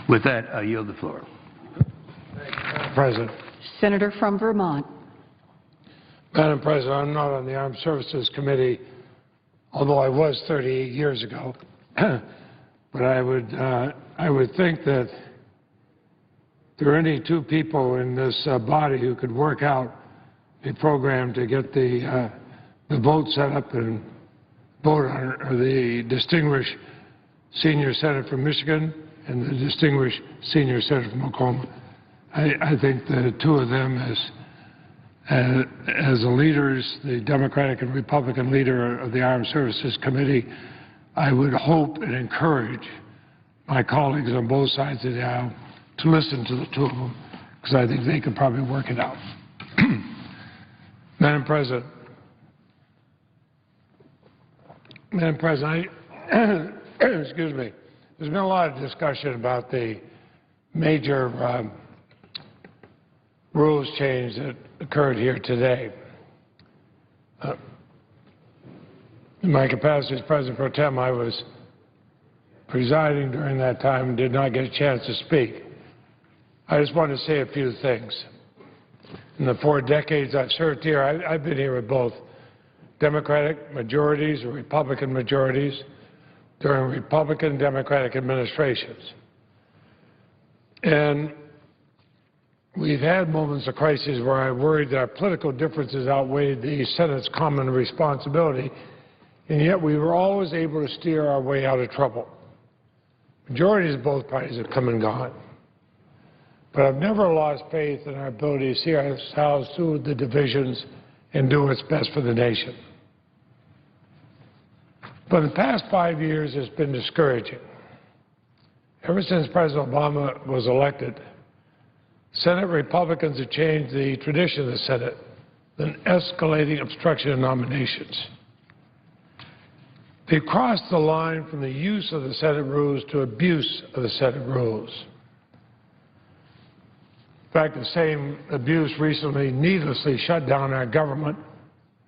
With that, I yield the floor. Madam President. Senator from Vermont. Madam President, I'm not on the Armed Services Committee, although I was 38 years ago. But I would think that there are any two people in this body who could work out a program to get the vote set up and vote on it, are the distinguished senior senator from Michigan and the distinguished senior senator from Oklahoma. I think the two of them as the leaders, the Democratic and Republican leader of the Armed Services Committee, I would hope and encourage my colleagues on both sides of the aisle to listen to the two of them, because I think they could probably work it out. Madam President, excuse me, there's been a lot of discussion about the major rules change that occurred here today. In my capacity as President Pro Tem, I was presiding during that time and did not get a chance to speak. I just want to say a few things. In the 4 decades I've served here, I've been here with both Democratic majorities or Republican majorities during Republican Democratic administrations. And we've had moments of crisis where I worried that our political differences outweighed the Senate's common responsibility, and yet we were always able to steer our way out of trouble. Majorities of both parties have come and gone. But I've never lost faith in our ability to see ourselves through the divisions and do what's best for the nation. But the past 5 years has been discouraging. Ever since President Obama was elected, Senate Republicans have changed the tradition of the Senate, an escalating obstruction of nominations. They crossed the line from the use of the Senate rules to abuse of the Senate rules. In fact, the same abuse recently needlessly shut down our government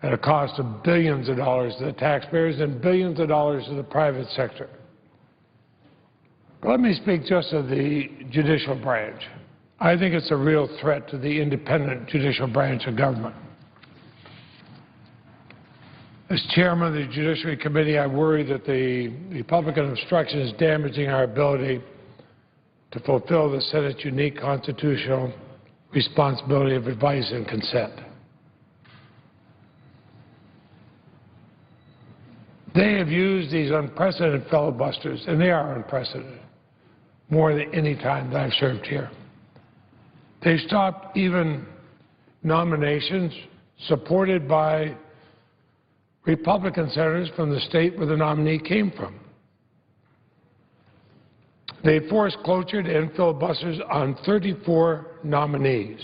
at a cost of billions of dollars to the taxpayers and billions of dollars to the private sector. But let me speak just of the judicial branch. I think it's a real threat to the independent judicial branch of government. As chairman of the Judiciary Committee, I worry that the Republican obstruction is damaging our ability to fulfill the Senate's unique constitutional responsibility of advice and consent. They have used these unprecedented filibusters, and they are unprecedented, more than any time that I've served here. They've stopped even nominations supported by Republican senators from the state where the nominee came from. They forced cloture to end filibusters on 34 nominees,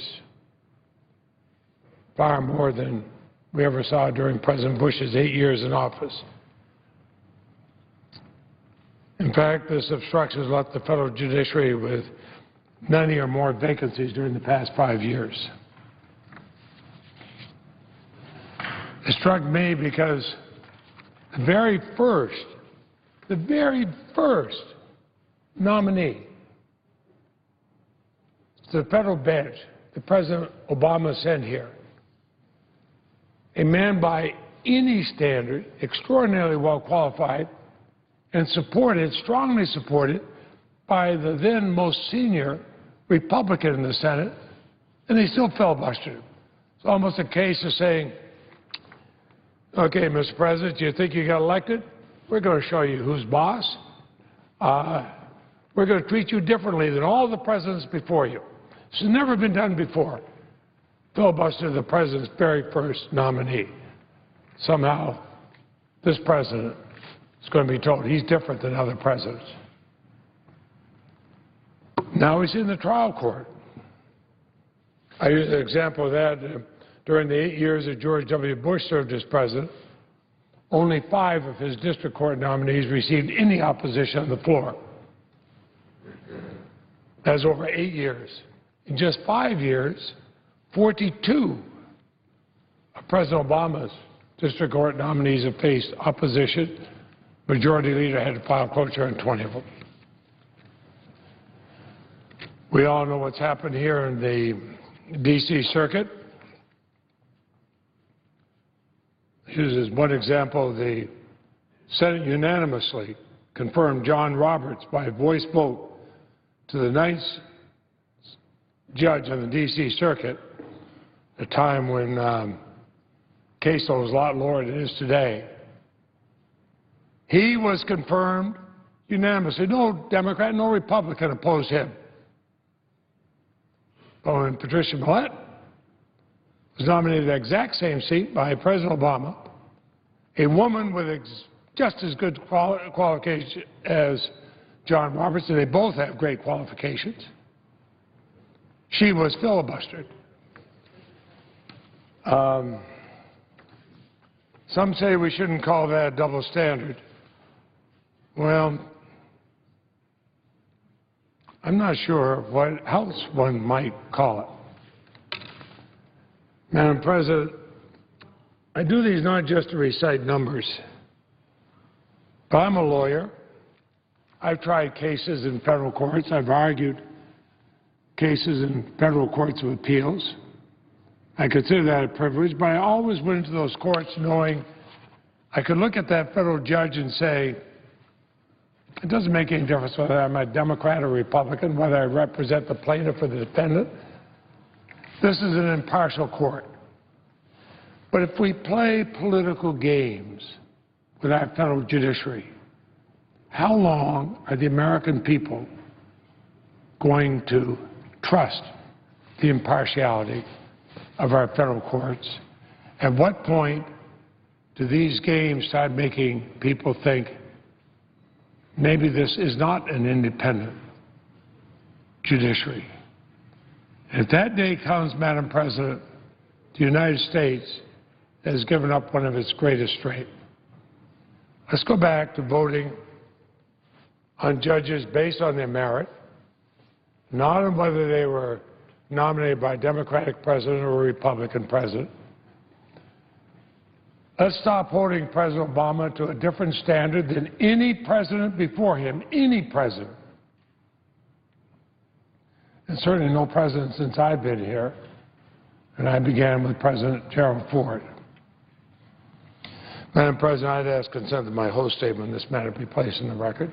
far more than we ever saw during President Bush's 8 years in office. In fact, this obstruction has left the federal judiciary with 90 or more vacancies during the past 5 years. It struck me because the very first nominee to the federal bench that President Obama sent here, a man by any standard, extraordinarily well qualified, and supported, strongly supported, by the then most senior Republican in the Senate, and they still filibustered him. It's almost a case of saying, okay, Mr. President, you think you got elected? We're going to show you who's boss. We're going to treat you differently than all the presidents before you. This has never been done before. Filibuster the president's very first nominee. Somehow, this president is going to be told he's different than other presidents. Now he's in the trial court. I use an example of that. During the 8 years that George W. Bush served as president, only 5 of his district court nominees received any opposition on the floor. That's over 8 years. In just 5 years, 42 of President Obama's district court nominees have faced opposition Majority Leader had to file cloture on 20 of them. We all know what's happened here in the D.C. Circuit. Here's one example. The Senate unanimously confirmed John Roberts by voice vote to the ninth judge on the D.C. Circuit, a time when caseload was a lot lower than it is today. He was confirmed unanimously. No Democrat, no Republican opposed him. But when Patricia Millett was nominated the exact same seat by President Obama, a woman with just as good qualifications as John Roberts, and they both have great qualifications, she was filibustered. Some say we shouldn't call that a double standard. Well, I'm not sure what else one might call it. Madam President, I do these not just to recite numbers, but I'm a lawyer. I've tried cases in federal courts. I've argued cases in federal courts of appeals. I consider that a privilege, but I always went into those courts knowing I could look at that federal judge and say, it doesn't make any difference whether I'm a Democrat or Republican, whether I represent the plaintiff or the defendant. This is an impartial court. But if we play political games with our federal judiciary, how long are the American people going to trust the impartiality of our federal courts? At what point do these games start making people think maybe this is not an independent judiciary? If that day comes, Madam President, the United States has given up one of its greatest strengths. Let's go back to voting on judges based on their merit, not on whether they were nominated by a Democratic president or a Republican president. Let's stop holding President Obama to a different standard than any president before him, any president. And certainly no president since I've been here, and I began with President Gerald Ford. Madam President, I'd ask consent that my host statement in this matter be placed in the record.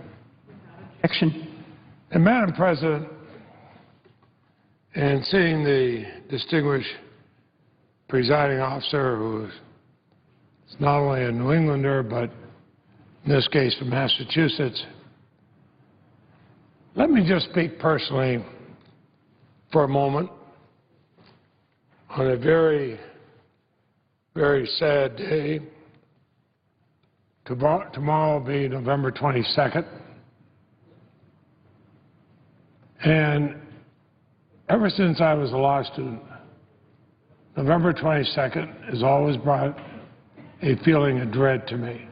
Objection. And Madam President, and seeing the distinguished presiding officer who is not only a New Englander, but in this case from Massachusetts, let me just speak personally for a moment on a very, very sad day. Tomorrow will be November 22nd. And ever since I was a law student, November 22nd has always brought a feeling of dread to me.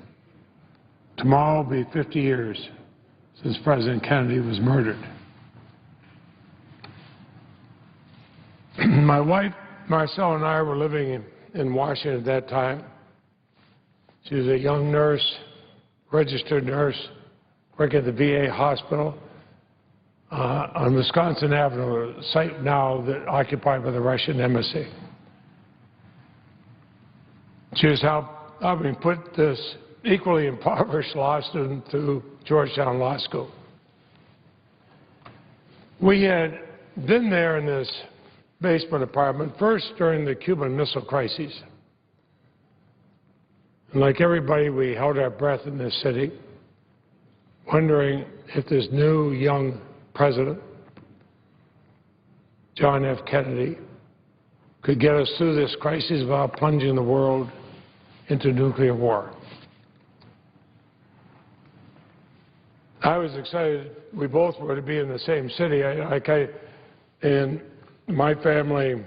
Tomorrow will be 50 years since President Kennedy was murdered. My wife, Marcel, and I were living in Washington at that time. She was a young nurse, registered nurse, working at the VA hospital on Wisconsin Avenue, a site now occupied by the Russian embassy. She was helping put this equally impoverished law student through Georgetown Law School. We had been there in this basement apartment, first during the Cuban Missile Crisis. And like everybody, we held our breath in this city, wondering if this new young president, John F. Kennedy, could get us through this crisis without plunging the world into nuclear war. I was excited we both were to be in the same city. And my family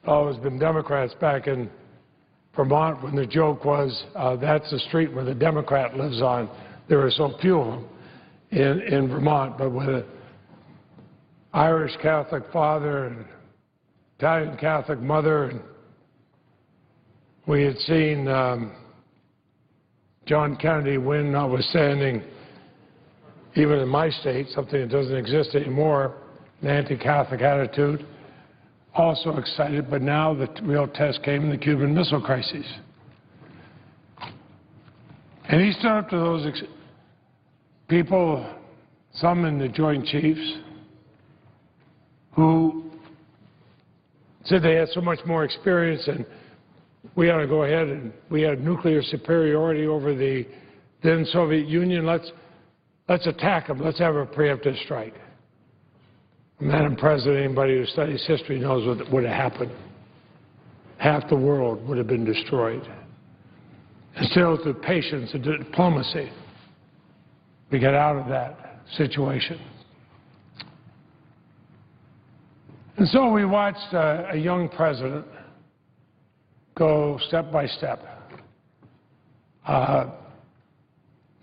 always been Democrats back in Vermont when the joke was that's the street where the Democrat lives on. There are so few of them in Vermont, but with an Irish Catholic father and Italian Catholic mother, and we had seen John Kennedy win notwithstanding, even in my state, something that doesn't exist anymore, an anti-Catholic attitude. Also excited, but now the real test came in the Cuban Missile Crisis. And he stood up to those people, some in the Joint Chiefs, who said they had so much more experience and we ought to go ahead and we had nuclear superiority over the then Soviet Union. Let's attack them. Let's have a preemptive strike. Madam President, anybody who studies history knows what would have happened. Half the world would have been destroyed. Instead, through patience and diplomacy, we get out of that situation. And so we watched a young president go step by step, not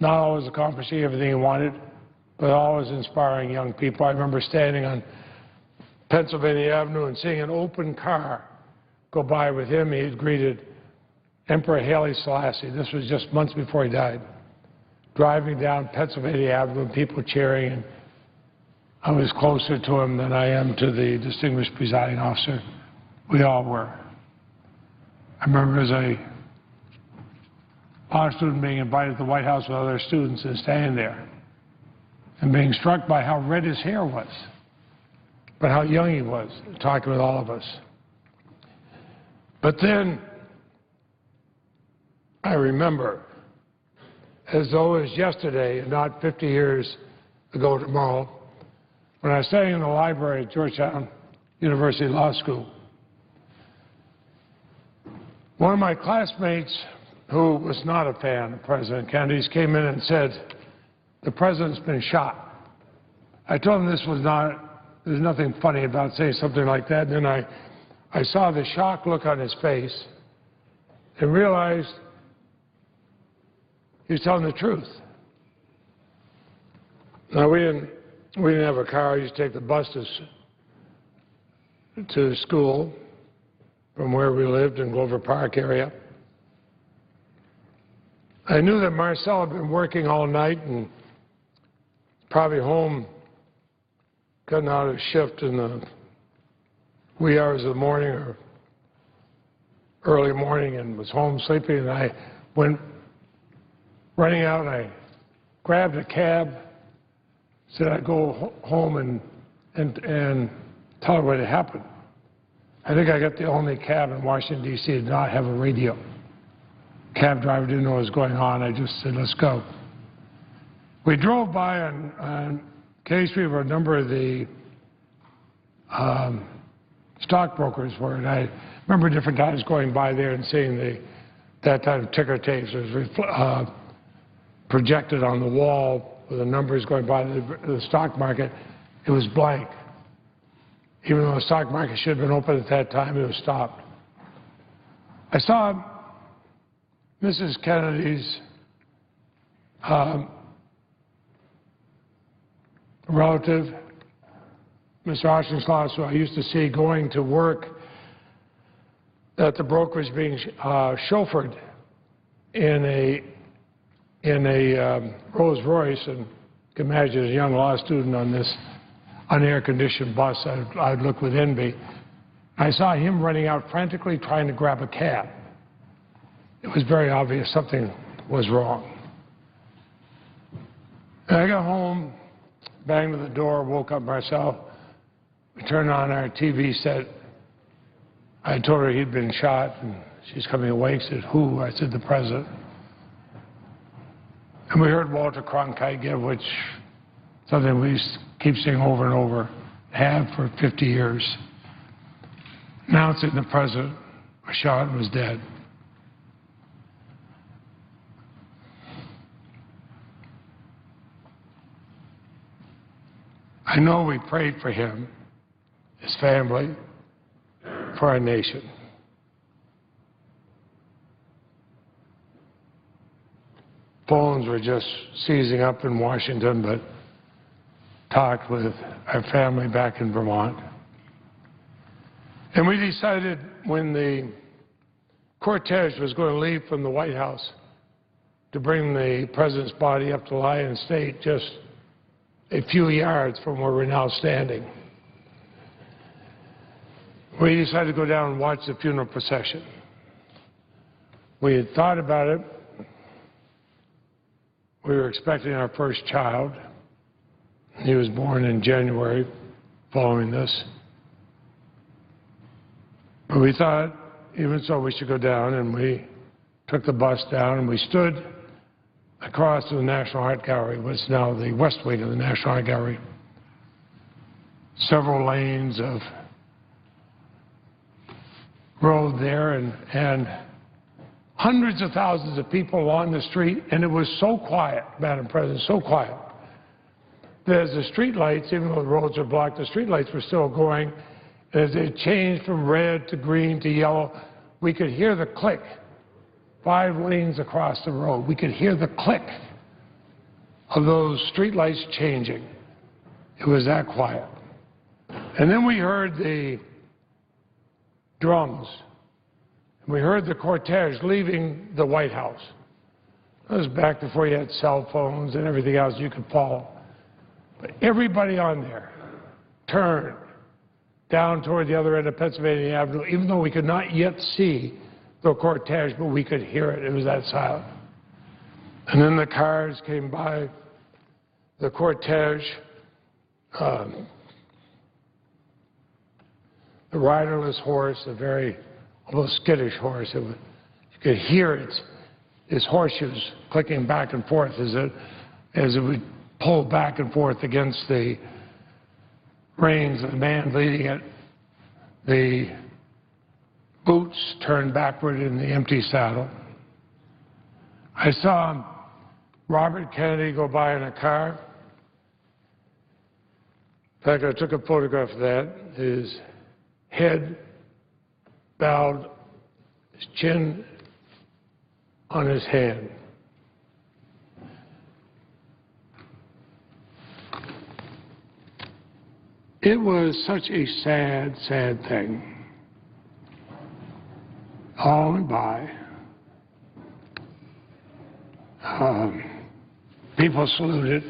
always accomplishing everything he wanted, but always inspiring young people. I remember standing on Pennsylvania Avenue and seeing an open car go by with him. He had greeted Emperor Haile Selassie. This was just months before he died. Driving down Pennsylvania Avenue, people cheering, and I was closer to him than I am to the distinguished presiding officer. We all were. I remember as a law student being invited to the White House with other students and standing there and being struck by how red his hair was, but how young he was, talking with all of us. But then I remember, as though it was yesterday and not 50 years ago tomorrow, when I was studying in the library at Georgetown University Law School, one of my classmates who was not a fan of President Kennedy's came in and said, "The president's been shot." I told him this was not, there's nothing funny about saying something like that. And then I saw the shocked look on his face and realized he was telling the truth. Now, we didn't have a car. I used to take the bus to school from where we lived in Glover Park area. I knew that Marcel had been working all night and probably home, gotten out of shift in the wee hours of the morning or early morning and was home sleeping, and I went running out and I grabbed a cab, said I'd go home and tell her what had happened. I think I got the only cab in Washington, D.C. that did not have a radio. Cab driver didn't know what was going on. I just said, let's go. We drove by on K Street where a number of the stockbrokers were, and I remember different times going by there and seeing that time ticker tapes. It was projected on the wall with the numbers going by the stock market. It was blank. Even though the stock market should have been open at that time, it was stopped. I saw Mrs. Kennedy's relative, Mr. Auchincloss, who I used to see going to work at the brokerage, being chauffeured in a Rolls Royce, and you can imagine a young law student on this unair-conditioned bus. I'd look with envy. I saw him running out frantically trying to grab a cab. It was very obvious something was wrong. And I got home, banged the door, woke up Marcel. We turned on our TV set. I told her he'd been shot, and she's coming awake. Said, "Who?" I said, "The president." And we heard Walter Cronkite give, which something we keep saying over and over, have for 50 years, announcing the president was shot and was dead. I know we prayed for him, his family, for our nation. Phones were just seizing up in Washington, but talked with our family back in Vermont. And we decided when the cortege was going to leave from the White House to bring the President's body up to Lyon State, just a few yards from where we're now standing. We decided to go down and watch the funeral procession. We had thought about it. We were expecting our first child. He was born in January following this. But we thought, even so, we should go down, and we took the bus down, and we stood across to the National Art Gallery, what's now the west wing of the National Art Gallery. Several lanes of road there, and hundreds of thousands of people along the street, and it was so quiet, Madam President, so quiet, that as the street lights, even though the roads are blocked, the street lights were still going. As they changed from red to green to yellow, we could hear the click. 5 lanes across the road, we could hear the click of those street lights changing. It was that quiet. And then we heard the drums. We heard the cortege leaving the White House. That was back before you had cell phones and everything else you could follow. But everybody on there turned down toward the other end of Pennsylvania Avenue, even though we could not yet see the cortege, but we could hear it. It was that silent. And then the cars came by, the cortege, the riderless horse, a very almost skittish horse. You could hear its horseshoes clicking back and forth as it would pull back and forth against the reins of the man leading it. The boots turned backward in the empty saddle. I saw Robert Kennedy go by in a car. In fact, I took a photograph of that. His head bowed, his chin on his hand. It was such a sad, sad thing. All went by. People saluted,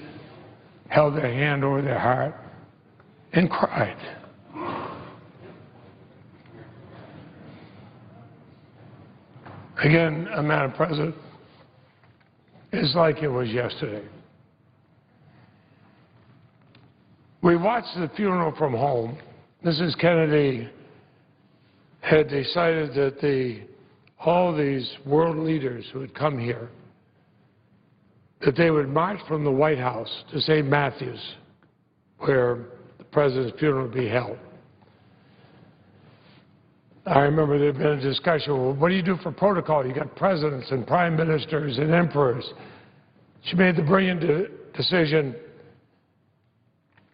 held their hand over their heart, and cried. Again, Madam President, it's like it was yesterday. We watched the funeral from home. Mrs. Kennedy had decided that all these world leaders who had come here, that they would march from the White House to St. Matthew's, where the President's funeral would be held. I remember there had been a discussion, well, what do you do for protocol? You got presidents and prime ministers and emperors. She made the brilliant decision,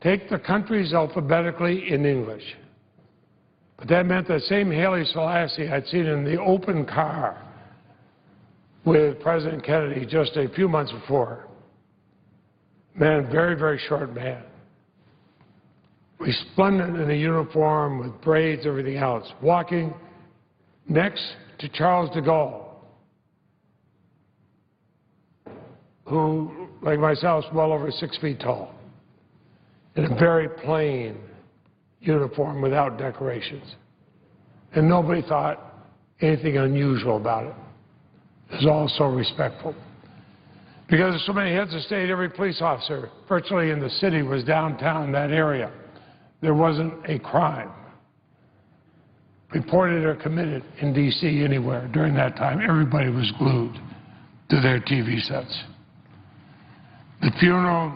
take the countries alphabetically in English. But that meant that same Haile Selassie I'd seen in the open car with President Kennedy just a few months before. Man, very, very short man. Resplendent in a uniform with braids, everything else, walking next to Charles de Gaulle, who, like myself, is well over 6 feet tall, in a very plain uniform without decorations. And nobody thought anything unusual about it. It was all so respectful. Because of so many heads of state, every police officer virtually in the city was downtown in that area. There wasn't a crime reported or committed in D.C. anywhere during that time. Everybody was glued to their TV sets. The funeral,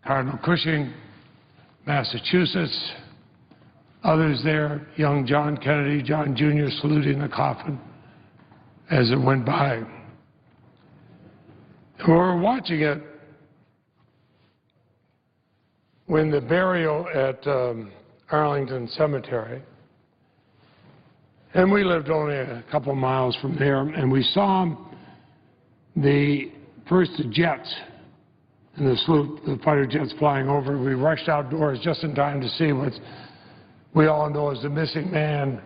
Cardinal Cushing, Massachusetts, others there, young John Kennedy, John Jr. saluting the coffin as it went by. We were watching it when the burial at Arlington Cemetery, and we lived only a couple miles from there, and we saw the first jets in the sloop, the fighter jets flying over. We rushed outdoors just in time to see what we all know as the missing man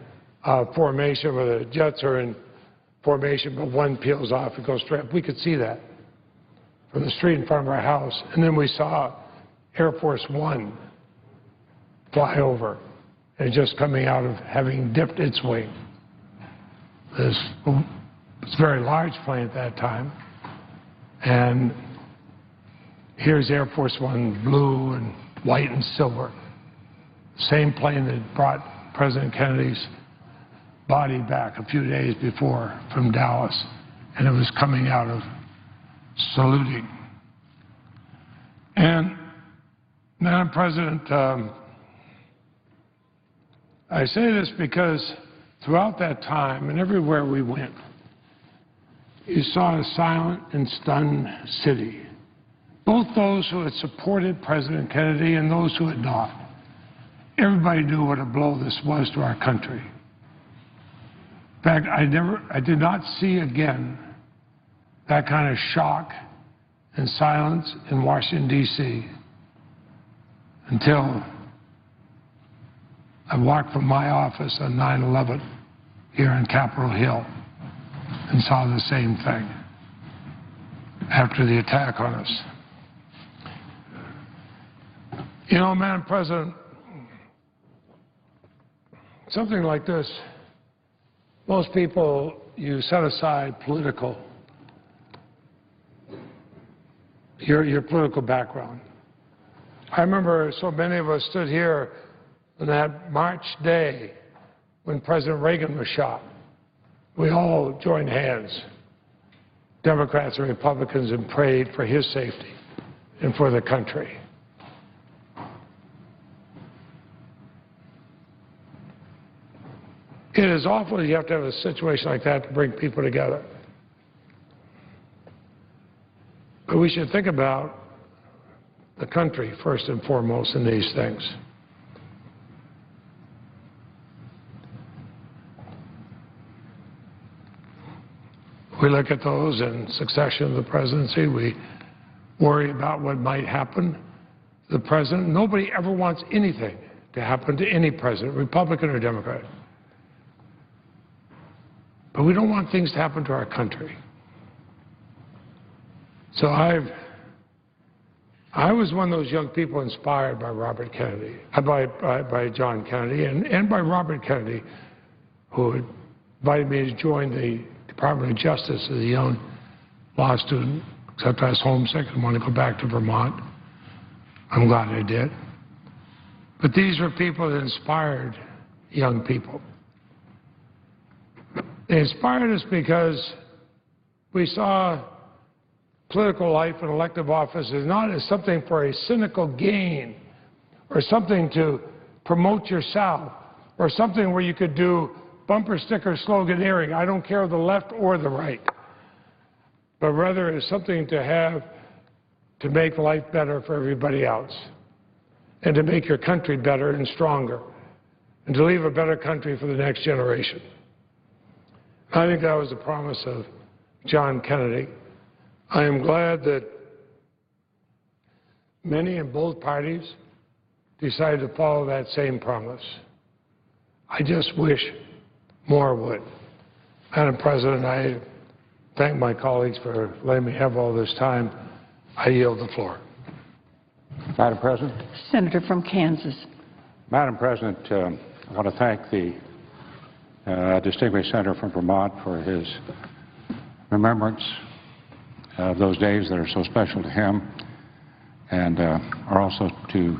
formation, where the jets are in formation, but one peels off and goes straight up. We could see that from the street in front of our house. And then we saw Air Force One fly over and just coming out of having dipped its wing. This was a very large plane at that time. And here's Air Force One, blue and white and silver. Same plane that brought President Kennedy's body back a few days before from Dallas. And it was coming out of saluting. And, Madam President, I say this because throughout that time and everywhere we went, you saw a silent and stunned city. Both those who had supported President Kennedy and those who had not. Everybody knew what a blow this was to our country. In fact, I did not see again that kind of shock and silence in Washington, D.C. until I walked from my office on 9/11 here on Capitol Hill and saw the same thing after the attack on us. You know, Madam President, something like this, most people, you set aside your political background. I remember so many of us stood here on that March day when President Reagan was shot. We all joined hands, Democrats and Republicans, and prayed for his safety and for the country. It is awful you have to have a situation like that to bring people together. But we should think about the country first and foremost in these things. We look at those in succession of the presidency. We worry about what might happen to the president. Nobody ever wants anything to happen to any president, Republican or Democrat. But we don't want things to happen to our country. So I was one of those young people inspired by Robert Kennedy, by John Kennedy, and by Robert Kennedy, who invited me to join the Department of Justice as a young law student, except I was homesick and wanted to go back to Vermont. I'm glad I did. But these were people that inspired young people. They inspired us because we saw political life and elective office as not as something for a cynical gain or something to promote yourself or something where you could do bumper sticker sloganeering, I don't care the left or the right, but rather as something to have to make life better for everybody else and to make your country better and stronger and to leave a better country for the next generation. I think that was the promise of John Kennedy. I am glad that many in both parties decided to follow that same promise. I just wish more would. Madam President, I thank my colleagues for letting me have all this time. I yield the floor. Madam President. Senator from Kansas. Madam President, I want to thank the distinguished senator from Vermont for his remembrance of those days that are so special to him and are also to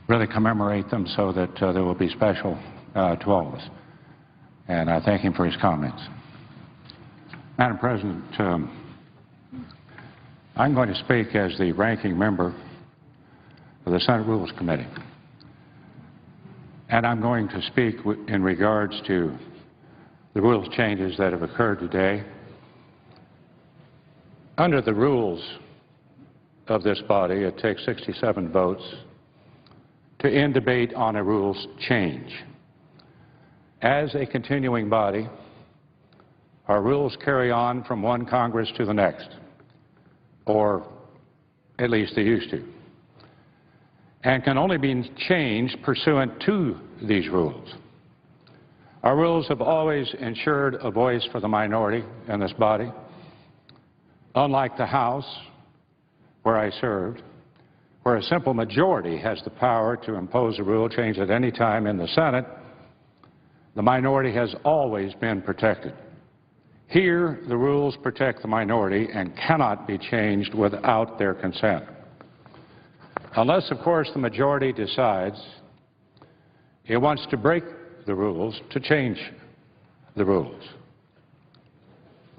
really commemorate them so that they will be special to all of us. And I thank him for his comments. Madam President, I'm going to speak as the ranking member of the Senate Rules Committee. And I'm going to speak in regards to the rules changes that have occurred today. Under the rules of this body, it takes 67 votes to end debate on a rules change. As a continuing body, our rules carry on from one Congress to the next, or at least they used to, and can only be changed pursuant to these rules. Our rules have always ensured a voice for the minority in this body. Unlike the House, where I served, where a simple majority has the power to impose a rule change at any time in the Senate, the minority has always been protected. Here, the rules protect the minority and cannot be changed without their consent. Unless, of course, the majority decides it wants to break the rules to change the rules.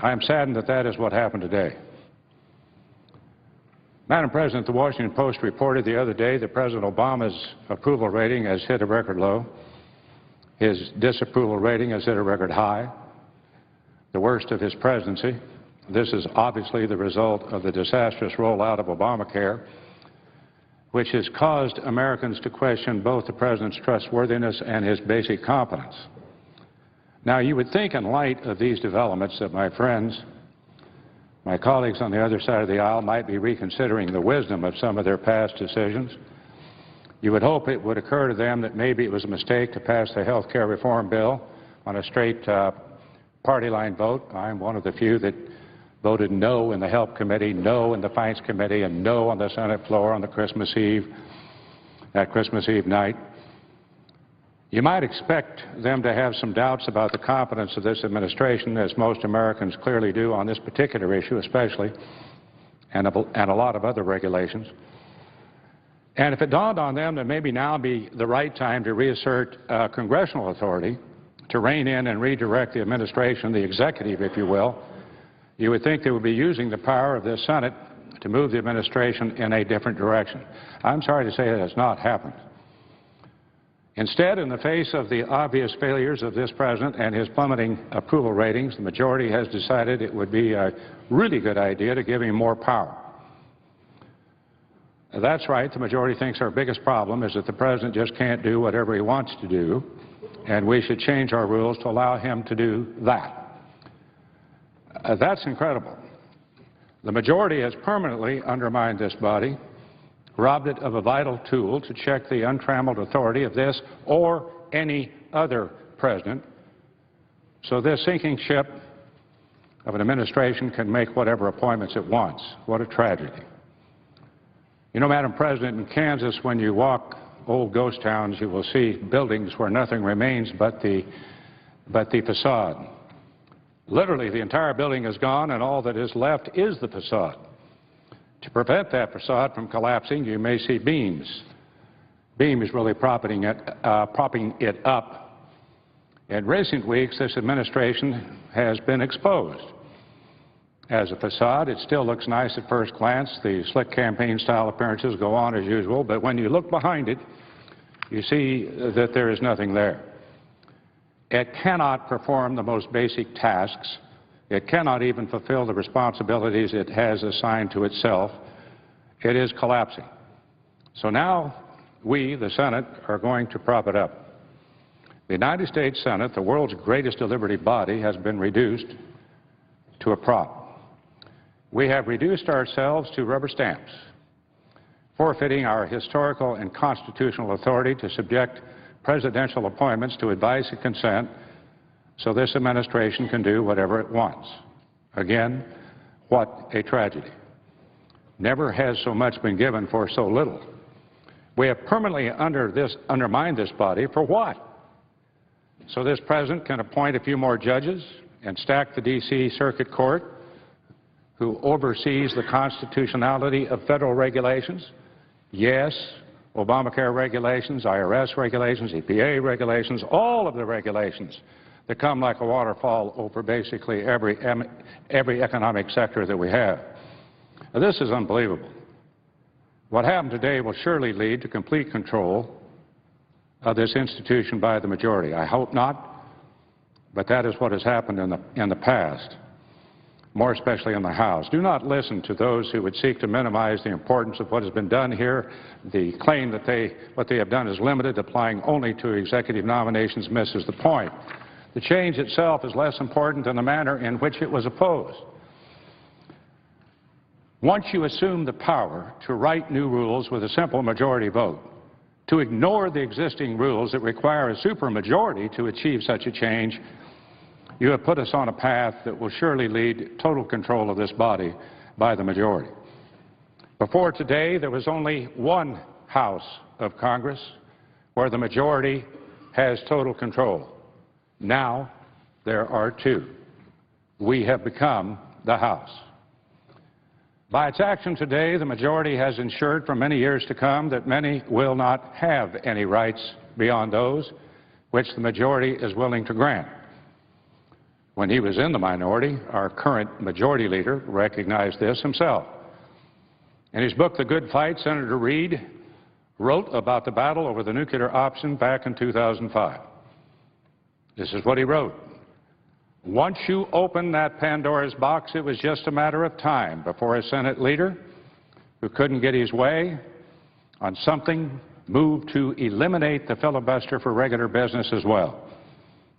I am saddened that that is what happened today. Madam President, the Washington Post reported the other day that President Obama's approval rating has hit a record low. His disapproval rating has hit a record high, the worst of his presidency. This is obviously the result of the disastrous rollout of Obamacare, which has caused Americans to question both the President's trustworthiness and his basic competence. Now, you would think in light of these developments that my friends, my colleagues on the other side of the aisle might be reconsidering the wisdom of some of their past decisions. You would hope it would occur to them that maybe it was a mistake to pass the health care reform bill on a straight party line vote. I'm one of the few that voted no in the Health Committee, no in the Finance Committee, and no on the Senate floor on the Christmas Eve night. You might expect them to have some doubts about the competence of this administration, as most Americans clearly do on this particular issue especially, and a lot of other regulations. And if it dawned on them that maybe now be the right time to reassert congressional authority to rein in and redirect the administration, the executive, if you will, you would think they would be using the power of this Senate to move the administration in a different direction. I'm sorry to say that has not happened. Instead, in the face of the obvious failures of this president and his plummeting approval ratings, the majority has decided it would be a really good idea to give him more power. That's right. The majority thinks our biggest problem is that the president just can't do whatever he wants to do, and we should change our rules to allow him to do that. That's incredible. The majority has permanently undermined this body, robbed it of a vital tool to check the untrammeled authority of this or any other president, so this sinking ship of an administration can make whatever appointments it wants. What a tragedy. You know, Madam President, in Kansas, when you walk old ghost towns, you will see buildings where nothing remains but the facade. Literally, the entire building is gone, and all that is left is the facade. To prevent that facade from collapsing, you may see beams. Beams really propping it up. In recent weeks, this administration has been exposed. As a facade, it still looks nice at first glance. The slick campaign-style appearances go on as usual, but when you look behind it, you see that there is nothing there. It cannot perform the most basic tasks. It cannot even fulfill the responsibilities it has assigned to itself. It is collapsing. So now we, the Senate, are going to prop it up. The United States Senate, the world's greatest deliberative body, has been reduced to a prop. We have reduced ourselves to rubber stamps, forfeiting our historical and constitutional authority to subject presidential appointments to advice and consent so this administration can do whatever it wants. Again, what a tragedy. Never has so much been given for so little. We have permanently undermined this body for what? So this president can appoint a few more judges and stack the D.C. Circuit Court, who oversees the constitutionality of federal regulations? Yes, Obamacare regulations, IRS regulations, EPA regulations, all of the regulations that come like a waterfall over basically every economic sector that we have. Now, this is unbelievable. What happened today will surely lead to complete control of this institution by the majority. I hope not, but that is what has happened in the past, more especially in the House. Do not listen to those who would seek to minimize the importance of what has been done here. The claim that what they have done is limited, applying only to executive nominations, misses the point. The change itself is less important than the manner in which it was opposed. Once you assume the power to write new rules with a simple majority vote, To ignore the existing rules that require a supermajority to achieve such a change, you have put us on a path that will surely lead to total control of this body by the majority. Before today, there was only one House of Congress where the majority has total control. Now there are two. We have become the House. By its action today, the majority has ensured for many years to come that many will not have any rights beyond those which the majority is willing to grant. When he was in the minority, our current majority leader recognized this himself. In his book, The Good Fight, Senator Reid wrote about the battle over the nuclear option back in 2005. This is what he wrote. Once you open that Pandora's box, it was just a matter of time before a Senate leader who couldn't get his way on something moved to eliminate the filibuster for regular business as well.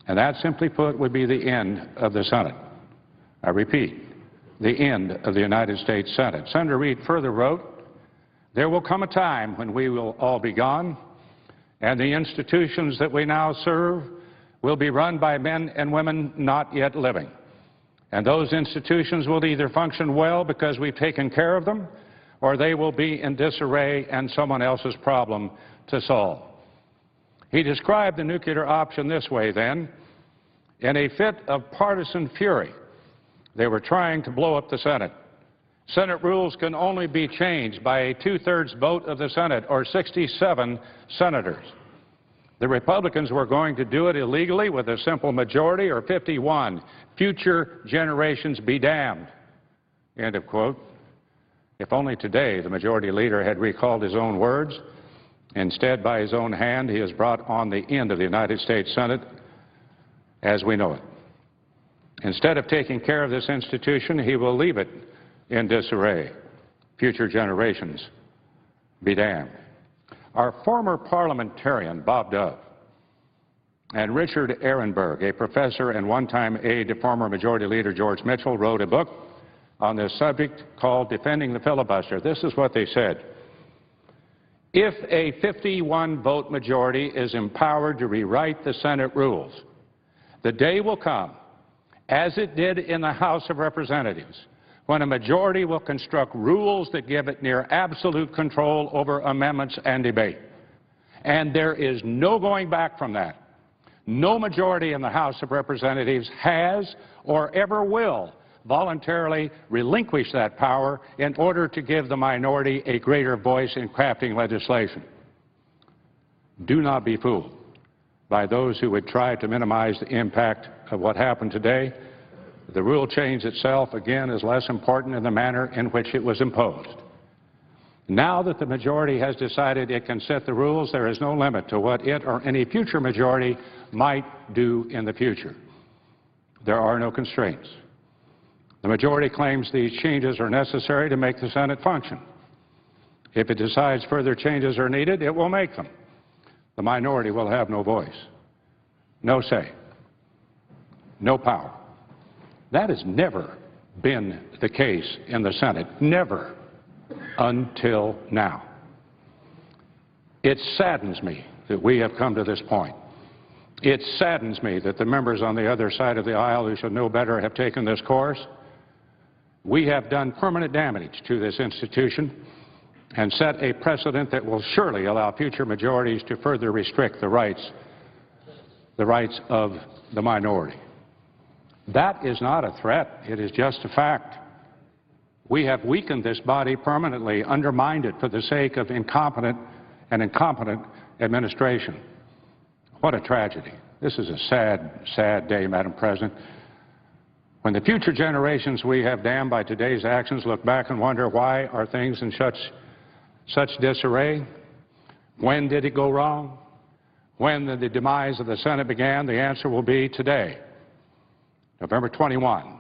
And that, simply put, would be the end of the Senate. I repeat, the end of the United States Senate. Senator Reid further wrote, there will come a time when we will all be gone, and the institutions that we now serve will be run by men and women not yet living. And those institutions will either function well because we've taken care of them, or they will be in disarray and someone else's problem to solve. He described the nuclear option this way then. In a fit of partisan fury, they were trying to blow up the Senate. Senate rules can only be changed by a two-thirds vote of the Senate, or 67 senators. The Republicans were going to do it illegally with a simple majority, or 51. Future generations be damned. End of quote. If only today the majority leader had recalled his own words. Instead, by his own hand, he has brought on the end of the United States Senate as we know it. Instead of taking care of this institution, he will leave it in disarray. Future generations be damned. Our former parliamentarian, Bob Dove, and Richard Ehrenberg, a professor and one-time aide to former Majority Leader George Mitchell, wrote a book on this subject called Defending the Filibuster. This is what they said. If a 51-vote majority is empowered to rewrite the Senate rules, the day will come, as it did in the House of Representatives, when a majority will construct rules that give it near absolute control over amendments and debate. And there is no going back from that. No majority in the House of Representatives has or ever will voluntarily relinquish that power in order to give the minority a greater voice in crafting legislation. Do not be fooled by those who would try to minimize the impact of what happened today. The rule change itself, again, is less important in the manner in which it was imposed. Now that the majority has decided it can set the rules, there is no limit to what it or any future majority might do in the future. There are no constraints. The majority claims these changes are necessary to make the Senate function. If it decides further changes are needed, it will make them. The minority will have no voice, no say, no power. That has never been the case in the Senate, never until now. It saddens me that we have come to this point. It saddens me that the members on the other side of the aisle who should know better have taken this course. We have done permanent damage to this institution and set a precedent that will surely allow future majorities to further restrict the rights of the minority. That is not a threat. It is just a fact. We have weakened this body permanently, undermined it for the sake of incompetent administration. What a tragedy. This is a sad, sad day, Madam President. When the future generations we have damned by today's actions look back and wonder why are things in such disarray, when did it go wrong, when the demise of the Senate began, the answer will be today. November 21,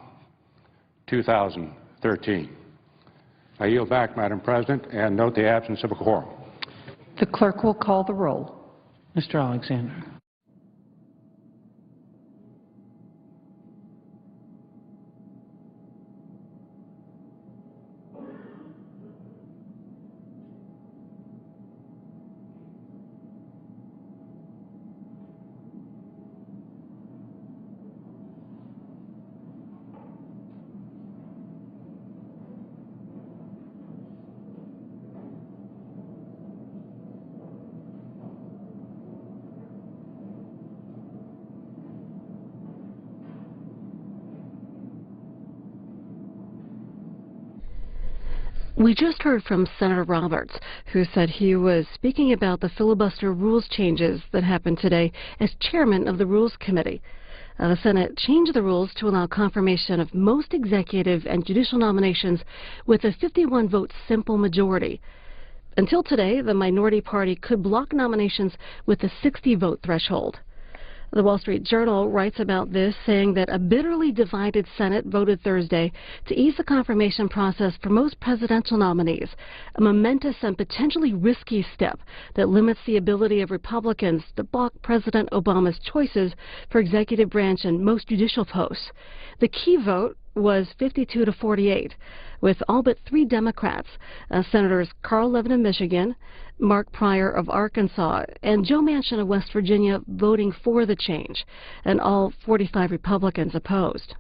2013. I yield back, Madam President, and note the absence of a quorum. The clerk will call the roll. Mr. Alexander. We just heard from Senator Roberts, who said he was speaking about the filibuster rules changes that happened today as chairman of the Rules Committee. The Senate changed the rules to allow confirmation of most executive and judicial nominations with a 51-vote simple majority. Until today, the minority party could block nominations with a 60-vote threshold. The Wall Street Journal writes about this, saying that a bitterly divided Senate voted Thursday to ease the confirmation process for most presidential nominees, a momentous and potentially risky step that limits the ability of Republicans to block President Obama's choices for executive branch and most judicial posts. The key vote was 52 to 48, with all but 3 Democrats, Senators Carl Levin of Michigan, Mark Pryor of Arkansas, and Joe Manchin of West Virginia voting for the change, and all 45 Republicans opposed.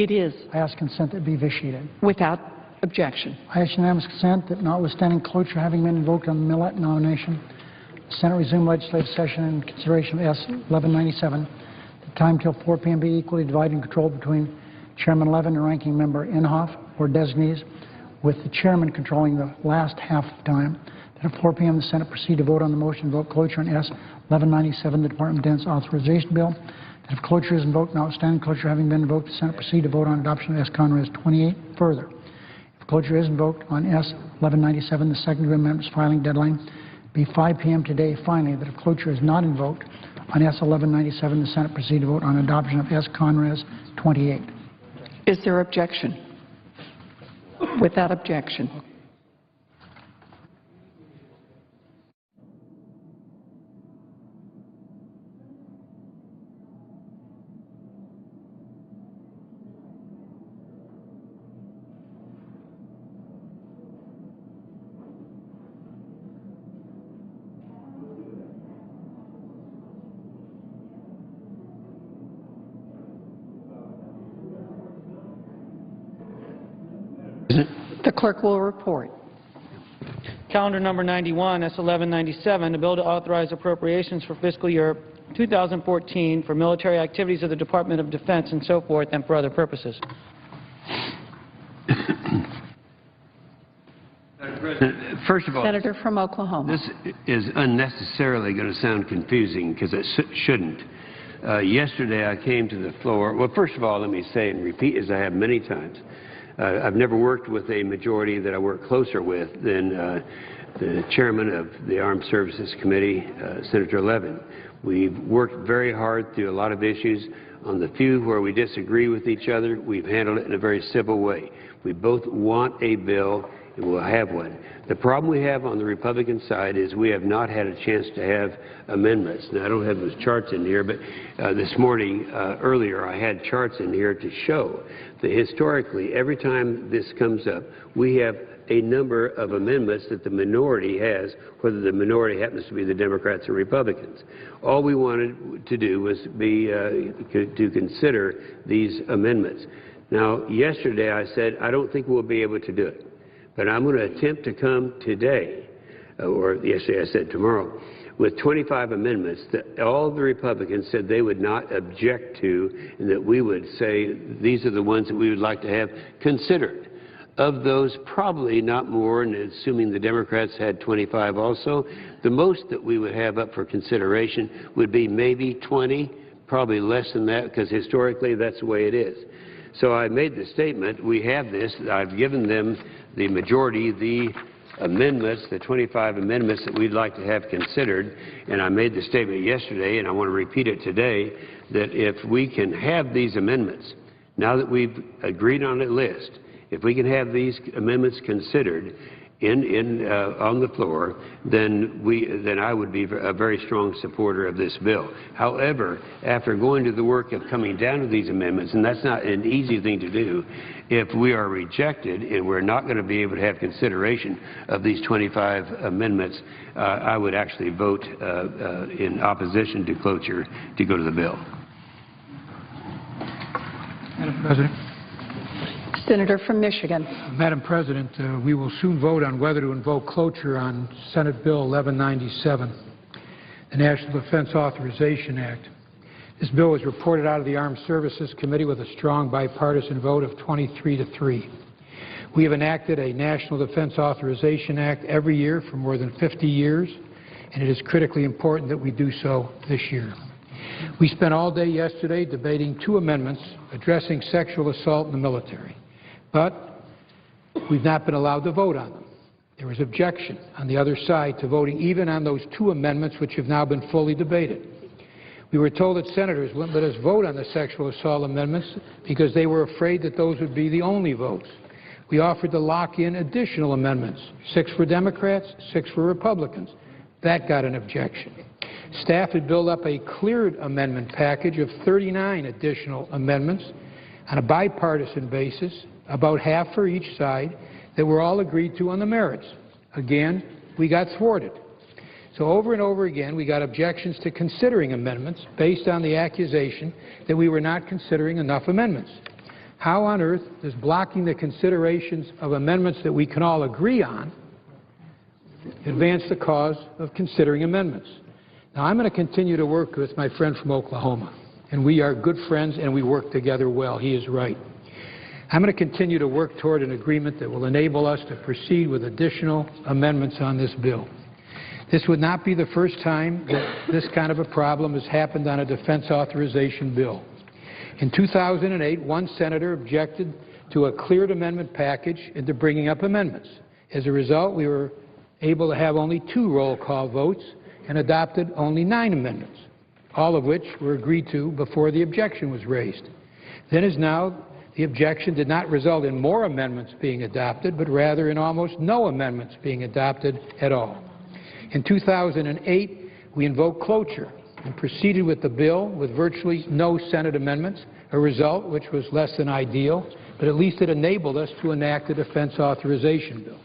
It is. I ask consent that it be vitiated. Without objection. I ask unanimous consent that notwithstanding cloture having been invoked on the Millett nomination, the Senate resume legislative session in consideration of S. 1197. The time till 4 p.m. be equally divided and controlled between Chairman Levin and Ranking Member Inhofe or designees, with the chairman controlling the last half of the time. That at 4 p.m. the Senate proceed to vote on the motion to vote cloture on S. 1197, the Department of Defense Authorization Bill. That if cloture is invoked, notwithstanding cloture having been invoked, the Senate proceed to vote on adoption of S. Conres 28. Further, if cloture is invoked on S. 1197, the secondary amendments filing deadline be 5 p.m. today. Finally, that if cloture is not invoked on S. 1197, the Senate proceed to vote on adoption of S. Conres 28. Is there objection? Without objection. The clerk will report. Calendar number 91, S. 1197, a bill to authorize appropriations for fiscal year 2014 for military activities of the Department of Defense and so forth and for other purposes. First of all, Senator from Oklahoma. this is unnecessarily going to sound confusing because it shouldn't. Yesterday I came to the floor. Well, first of all, let me say and repeat as I have many times, I've never worked with a majority that I work closer with than the chairman of the Armed Services Committee, Senator Levin. We've worked very hard through a lot of issues. On the few where we disagree with each other, we've handled it in a very civil way. We both want a bill, and we'll have one. The problem we have on the Republican side is we have not had a chance to have amendments. Now, I don't have those charts in here, but this morning, earlier, I had charts in here to show that historically, every time this comes up, we have a number of amendments that the minority has, whether the minority happens to be the Democrats or Republicans. All we wanted to do was to consider these amendments. Now, yesterday I said, I don't think we'll be able to do it. But I'm going to attempt to come today, or yesterday I said tomorrow, with 25 amendments that all the Republicans said they would not object to, and that we would say these are the ones that we would like to have considered. Of those, probably not more, and assuming the Democrats had 25 also, the most that we would have up for consideration would be maybe 20, probably less than that, because historically that's the way it is. So I made the statement, we have this, I've given them, the majority, the amendments, the 25 amendments that we'd like to have considered, and I made the statement yesterday, and I want to repeat it today, that if we can have these amendments, now that we've agreed on a list, if we can have these amendments considered on the floor, then I would be a very strong supporter of this bill. However, after going to the work of coming down to these amendments, and that's not an easy thing to do, if we are rejected and we're not going to be able to have consideration of these 25 amendments, I would actually vote in opposition to cloture to go to the bill. Madam President. Senator from Michigan. Madam President, we will soon vote on whether to invoke cloture on Senate Bill 1197, the National Defense Authorization Act. This bill was reported out of the Armed Services Committee with a strong bipartisan vote of 23-3. We have enacted a National Defense Authorization Act every year for more than 50 years, and it is critically important that we do so this year. We spent all day yesterday debating two amendments addressing sexual assault in the military. But we've not been allowed to vote on them. There was objection on the other side to voting even on those two amendments which have now been fully debated. We were told that senators wouldn't let us vote on the sexual assault amendments because they were afraid that those would be the only votes. We offered to lock in additional amendments, 6 for Democrats, 6 for Republicans. That got an objection. Staff had built up a cleared amendment package of 39 additional amendments on a bipartisan basis, about half for each side, that were all agreed to on the merits. Again, we got thwarted. So over and over again, we got objections to considering amendments based on the accusation that we were not considering enough amendments. How on earth does blocking the considerations of amendments that we can all agree on advance the cause of considering amendments? Now, I'm going to continue to work with my friend from Oklahoma, and we are good friends and we work together well. He is right. I'm going to continue to work toward an agreement that will enable us to proceed with additional amendments on this bill. This would not be the first time that this kind of a problem has happened on a defense authorization bill. In 2008, one senator objected to a cleared amendment package and to bringing up amendments. As a result, we were able to have only 2 roll call votes and adopted only 9 amendments, all of which were agreed to before the objection was raised. Then as now, the objection did not result in more amendments being adopted, but rather in almost no amendments being adopted at all. In 2008, we invoked cloture and proceeded with the bill with virtually no Senate amendments, a result which was less than ideal, but at least it enabled us to enact a defense authorization bill.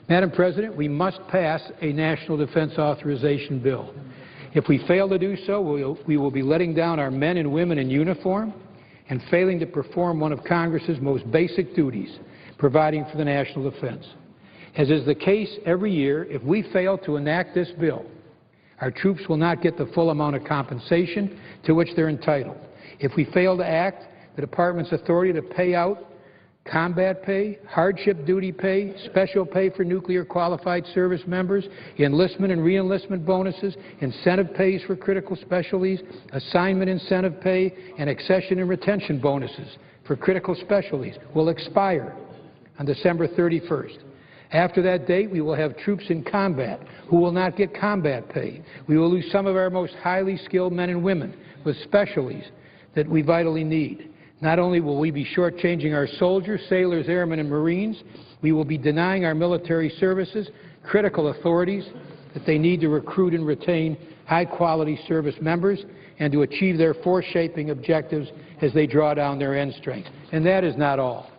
Madam President, we must pass a national defense authorization bill. If we fail to do so, we will be letting down our men and women in uniform and failing to perform one of Congress's most basic duties, providing for the national defense. As is the case every year, if we fail to enact this bill, our troops will not get the full amount of compensation to which they're entitled. If we fail to act, the Department's authority to pay out combat pay, hardship duty pay, special pay for nuclear qualified service members, enlistment and reenlistment bonuses, incentive pays for critical specialties, assignment incentive pay, and accession and retention bonuses for critical specialties will expire on December 31st. After that date, we will have troops in combat who will not get combat pay. We will lose some of our most highly skilled men and women with specialties that we vitally need. Not only will we be shortchanging our soldiers, sailors, airmen, and Marines, we will be denying our military services critical authorities that they need to recruit and retain high-quality service members and to achieve their force-shaping objectives as they draw down their end strength. And that is not all.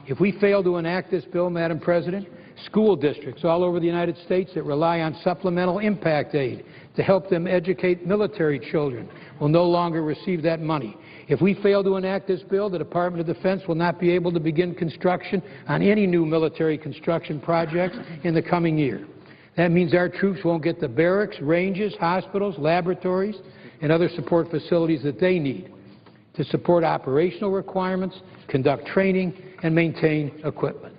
If we fail to enact this bill, Madam President, school districts all over the United States that rely on supplemental impact aid to help them educate military children will no longer receive that money. If we fail to enact this bill, the Department of Defense will not be able to begin construction on any new military construction projects in the coming year. That means our troops won't get the barracks, ranges, hospitals, laboratories, and other support facilities that they need to support operational requirements, conduct training, and maintain equipment.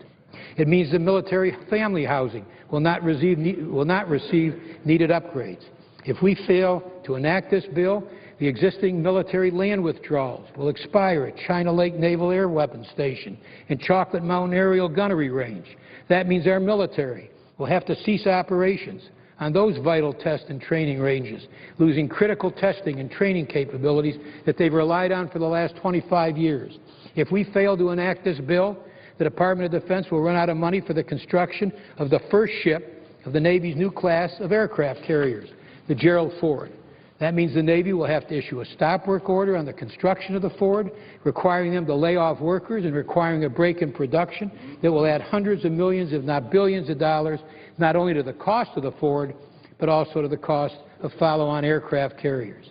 It means the military family housing will not receive needed upgrades. If we fail to enact this bill, the existing military land withdrawals will expire at China Lake Naval Air Weapons Station and Chocolate Mountain Aerial Gunnery Range. That means our military will have to cease operations on those vital test and training ranges, losing critical testing and training capabilities that they've relied on for the last 25 years. If we fail to enact this bill, the Department of Defense will run out of money for the construction of the first ship of the Navy's new class of aircraft carriers, the Gerald Ford. That means the Navy will have to issue a stop work order on the construction of the Ford, requiring them to lay off workers and requiring a break in production that will add hundreds of millions, if not billions of dollars, not only to the cost of the Ford, but also to the cost of follow-on aircraft carriers.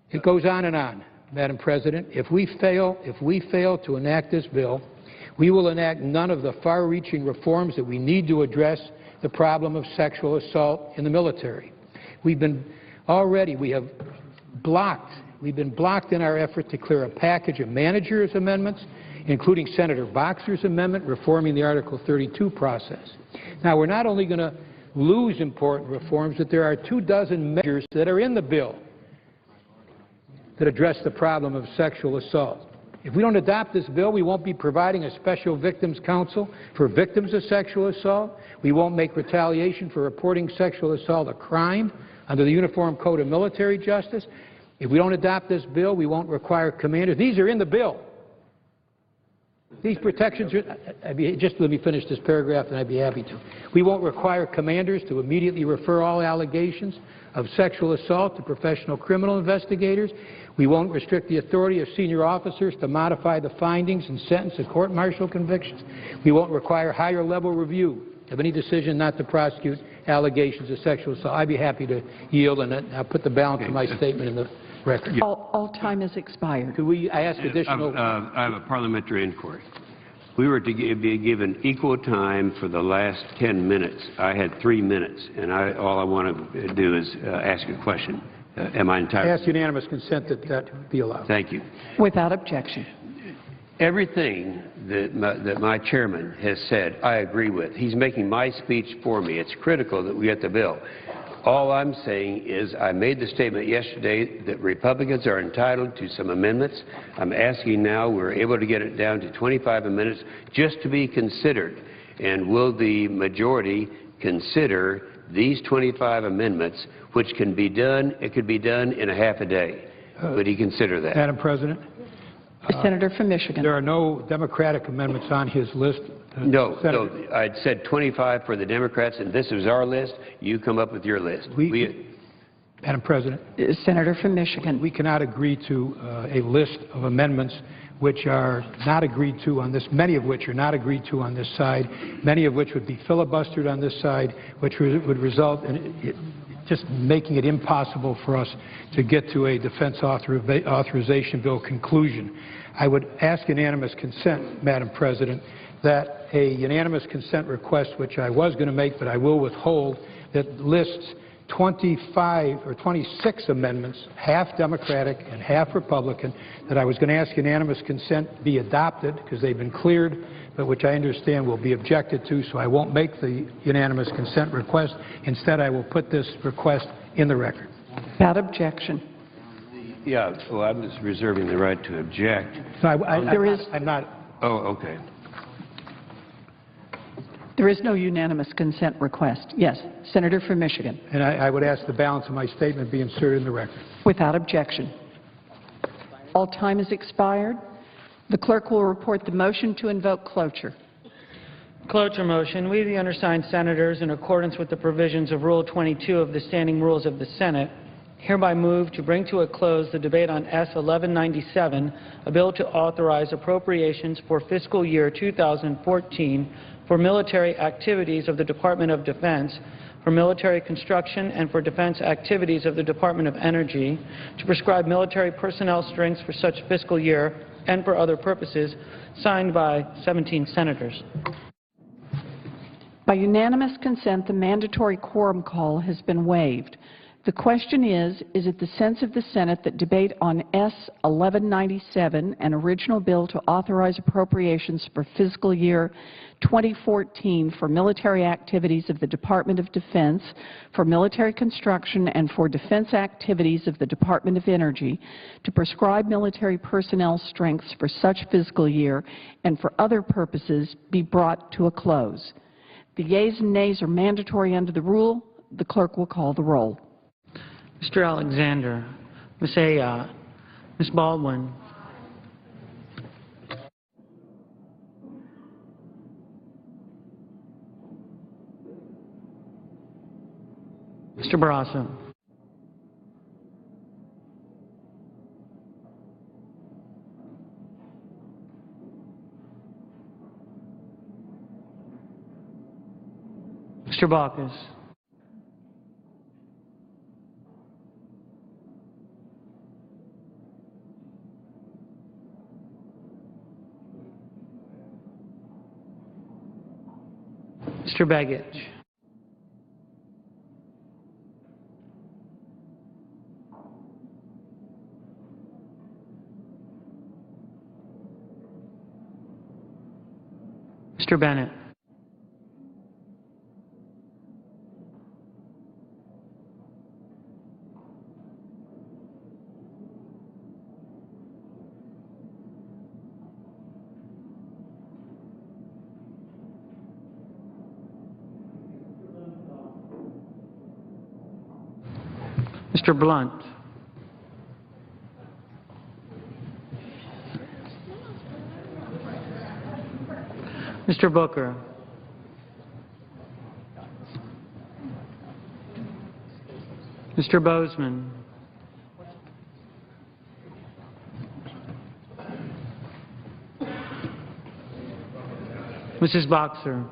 It goes on and on, Madam President. If we fail to enact this bill, we will enact none of the far-reaching reforms that we need to address the problem of sexual assault in the military. We've been blocked in our effort to clear a package of managers' amendments, including Senator Boxer's amendment reforming the Article 32 process. Now, we're not only going to lose important reforms, but there are 24 measures that are in the bill that address the problem of sexual assault. If we don't adopt this bill, we won't be providing a special victims counsel for victims of sexual assault. We won't make retaliation for reporting sexual assault a crime under the Uniform Code of Military Justice. If we don't adopt this bill, we won't require commanders. These are in the bill. These protections are, just let me finish this paragraph and I'd be happy to. We won't require commanders to immediately refer all allegations of sexual assault to professional criminal investigators. We won't restrict the authority of senior officers to modify the findings and sentence of court-martial convictions. We won't require higher-level review of any decision not to prosecute allegations of sexual assault. I'd be happy to yield, and I'll put the balance of my statement in the record. All time has expired. Could we ask additional? I have a parliamentary inquiry. We were to be given equal time for the last 10 minutes. I had 3 minutes, and all I want to do is ask a question. Am I I entitled? ask unanimous consent that that be allowed. Thank you. Without objection. Everything that my chairman has said, I agree with. He's making my speech for me. It's critical that we get the bill. All I'm saying is I made the statement yesterday that Republicans are entitled to some amendments. I'm asking now we're able to get it down to 25 amendments just to be considered. And will the majority consider these 25 amendments, which can be done, it could be done in a half a day. Would he consider that? Madam President? The senator from Michigan. There are no Democratic amendments on his list. No, I'd said 25 for the Democrats, and this is our list. You come up with your list. Madam President? Senator from Michigan. We cannot agree to a list of amendments which are not agreed to on this, many of which are not agreed to on this side, many of which would be filibustered on this side, which would result in just making it impossible for us to get to a defense authorization bill conclusion. I would ask unanimous consent, Madam President, that a unanimous consent request, which I was going to make but I will withhold, that lists 25 or 26 amendments, half Democratic and half Republican, that I was going to ask unanimous consent be adopted because they've been cleared, but which I understand will be objected to, so I won't make the unanimous consent request. Instead, I will put this request in the record. Without objection. Yeah, well, I'm just reserving the right to object. So I'm not. Oh, okay. There is no unanimous consent request. Yes, Senator from Michigan. And I would ask the balance of my statement be inserted in the record. Without objection. All time has expired. The clerk will report the motion to invoke cloture. Cloture motion. We, the undersigned senators, in accordance with the provisions of Rule 22 of the Standing Rules of the Senate, hereby move to bring to a close the debate on S. 1197, a bill to authorize appropriations for fiscal year 2014 for military activities of the Department of Defense, for military construction, and for defense activities of the Department of Energy, to prescribe military personnel strengths for such fiscal year and for other purposes, signed by 17 senators. By unanimous consent, the mandatory quorum call has been waived. The question is it the sense of the Senate that debate on S. 1197, an original bill to authorize appropriations for fiscal year 2014 for military activities of the Department of Defense, for military construction, and for defense activities of the Department of Energy, to prescribe military personnel strengths for such fiscal year and for other purposes, be brought to a close. The yeas and nays are mandatory under the rule. The clerk will call the roll. Mr. Alexander, Ms. Ayotte, Ms. Baldwin, Mr. Barrasso, Mr. Baucus, Mr. Begich, Mr. Bennett, Mr. Blunt, Mr. Booker, Mr. Bozeman, Mrs. Boxer,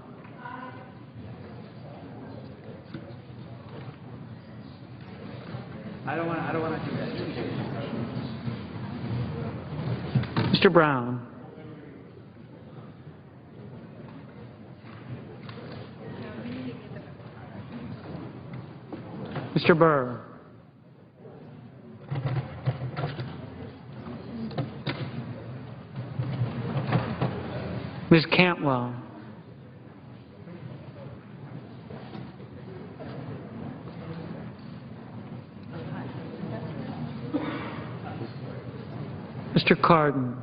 I don't want to do that. Mr. Brown. Mr. Burr. Ms. Cantwell. Mr. Cardin.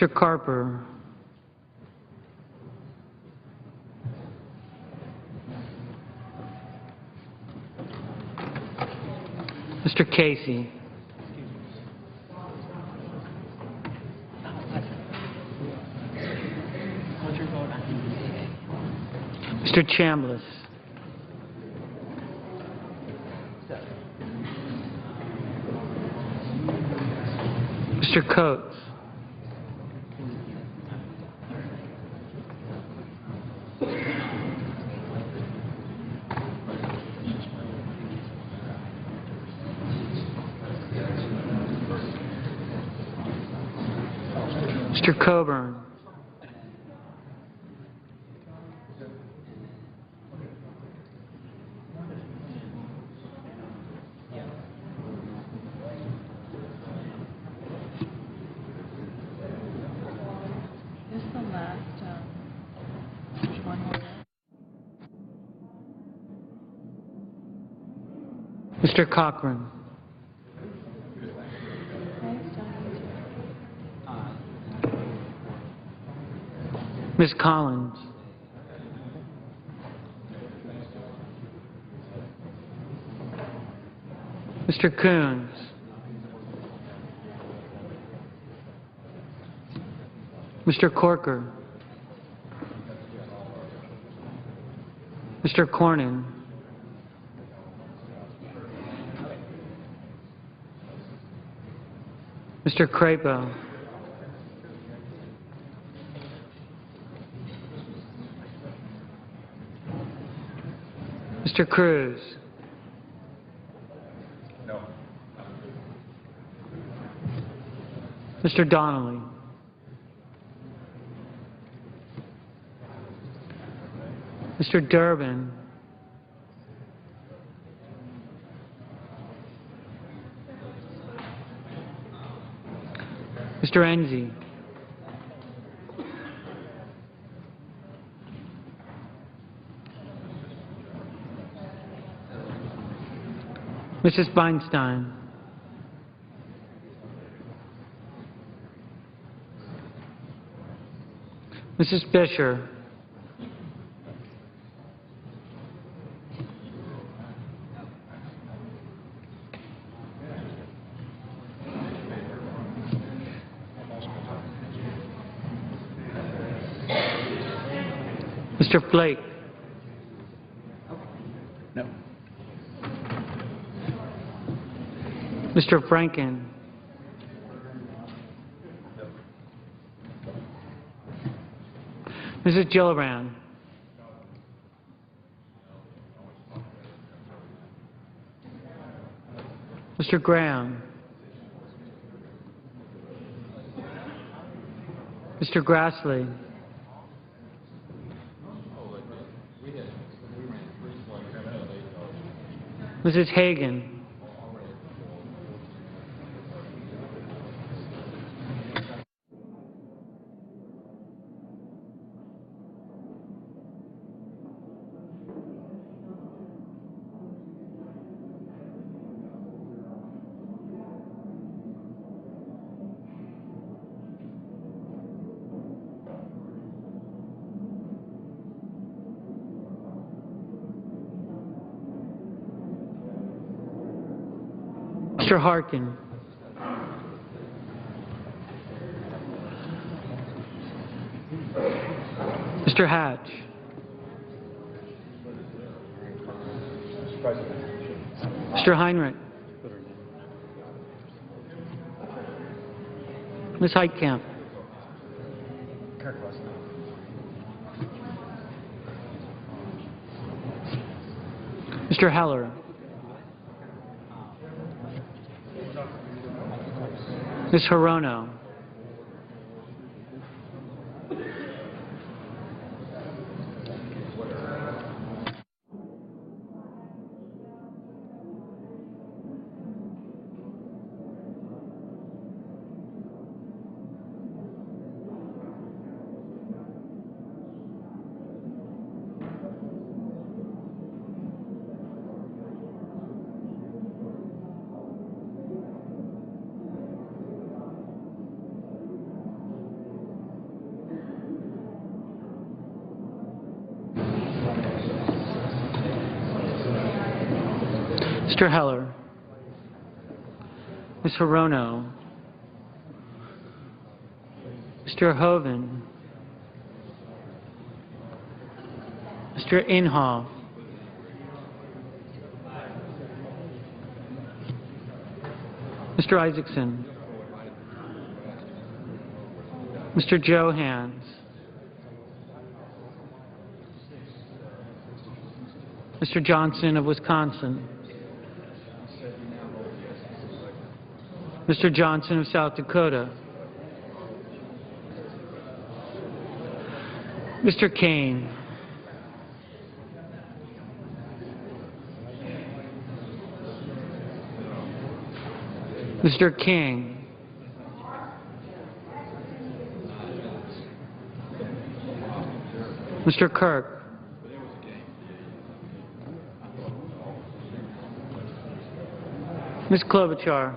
Mr. Carper. Mr. Casey. Mr. Chambliss. Mr. Coates. Mr. Coburn. This is the last, there's one more. Mr. Cochran. Ms. Collins. Mr. Coons. Mr. Corker. Mr. Cornyn. Mr. Crapo. Mr. Cruz. No. Mr. Donnelly. Mr. Durbin. Mr. Enzi. Mrs. Feinstein. Mrs. Fisher. Mr. Flake. No. Mr. Franken. Mrs. Gillibrand. Mr. Graham. Mr. Grassley. Mrs. Hagan. Mr. Harkin. Mr. Hatch. Mr. Heinrich. Ms. Heitkamp. Mr. Heller. Ms. Hirono. Mr. Heller. Ms. Hirono. Mr. Hoven. Mr. Inhofe. Mr. Isaacson. Mr. Johans. Mr. Johnson of Wisconsin. Mr. Johnson of South Dakota. Mr. Kane. Mr. King. Mr. Kirk. Ms. Klobuchar.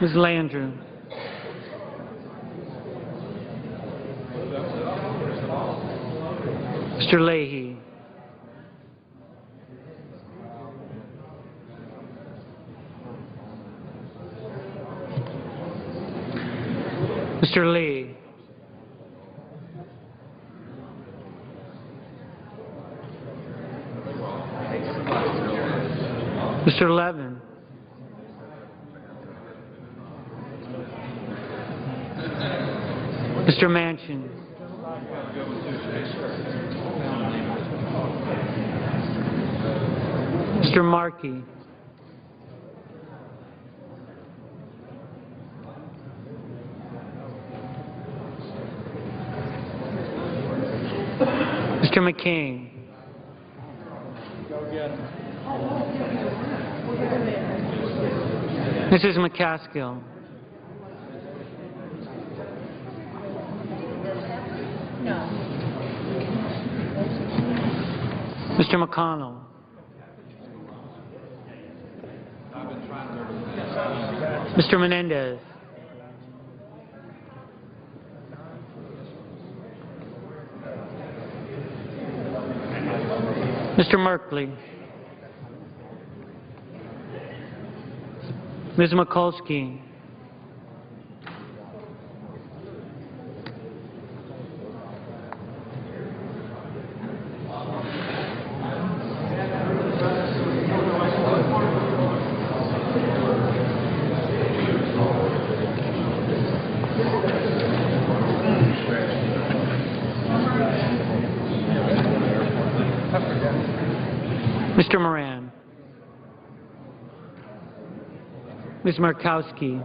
Ms. Landrieu. Mr. Leahy. Mr. Lee. Mr. Levin. Mr. Manchin. Mr. Markey. Mr. McCain. Mrs. McCaskill. Mr. McConnell. Mr. Menendez. Mr. Merkley. Ms. Mikulski. Mr. Moran. Ms. Markowski.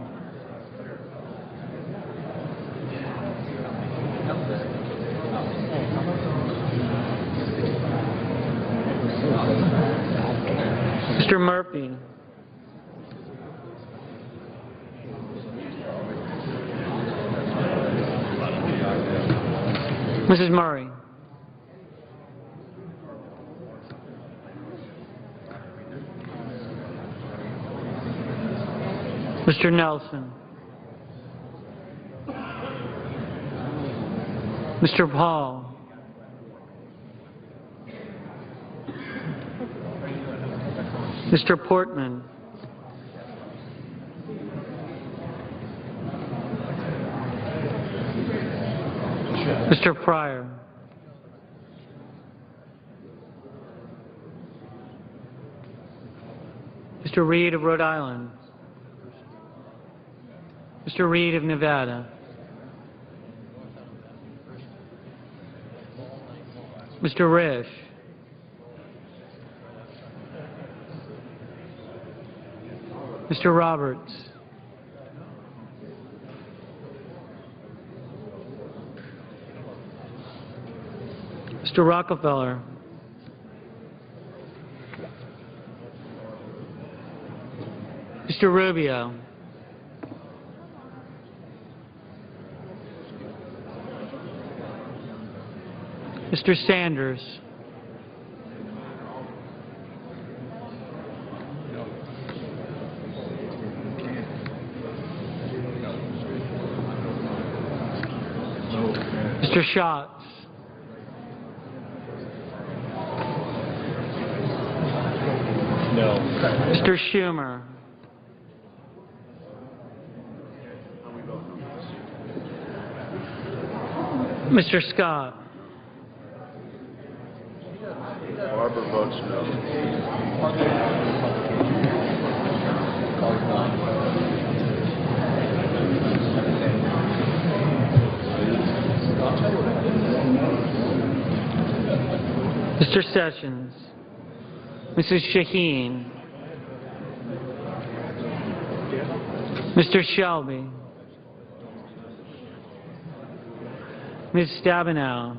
Mr. Murphy. Mrs. Murray. Mr. Nelson. Mr. Paul. Mr. Portman. Mr. Pryor. Mr. Reed of Rhode Island. Mr. Reed of Nevada. Mr. Risch. Mr. Roberts. Mr. Rockefeller. Mr. Rubio. Mr. Sanders. Mr. Schatz. No. Mr. Schumer. Mr. Scott. Barber votes no. Mr. Sessions. Mrs. Shaheen. Mr. Shelby. Ms. Stabenow.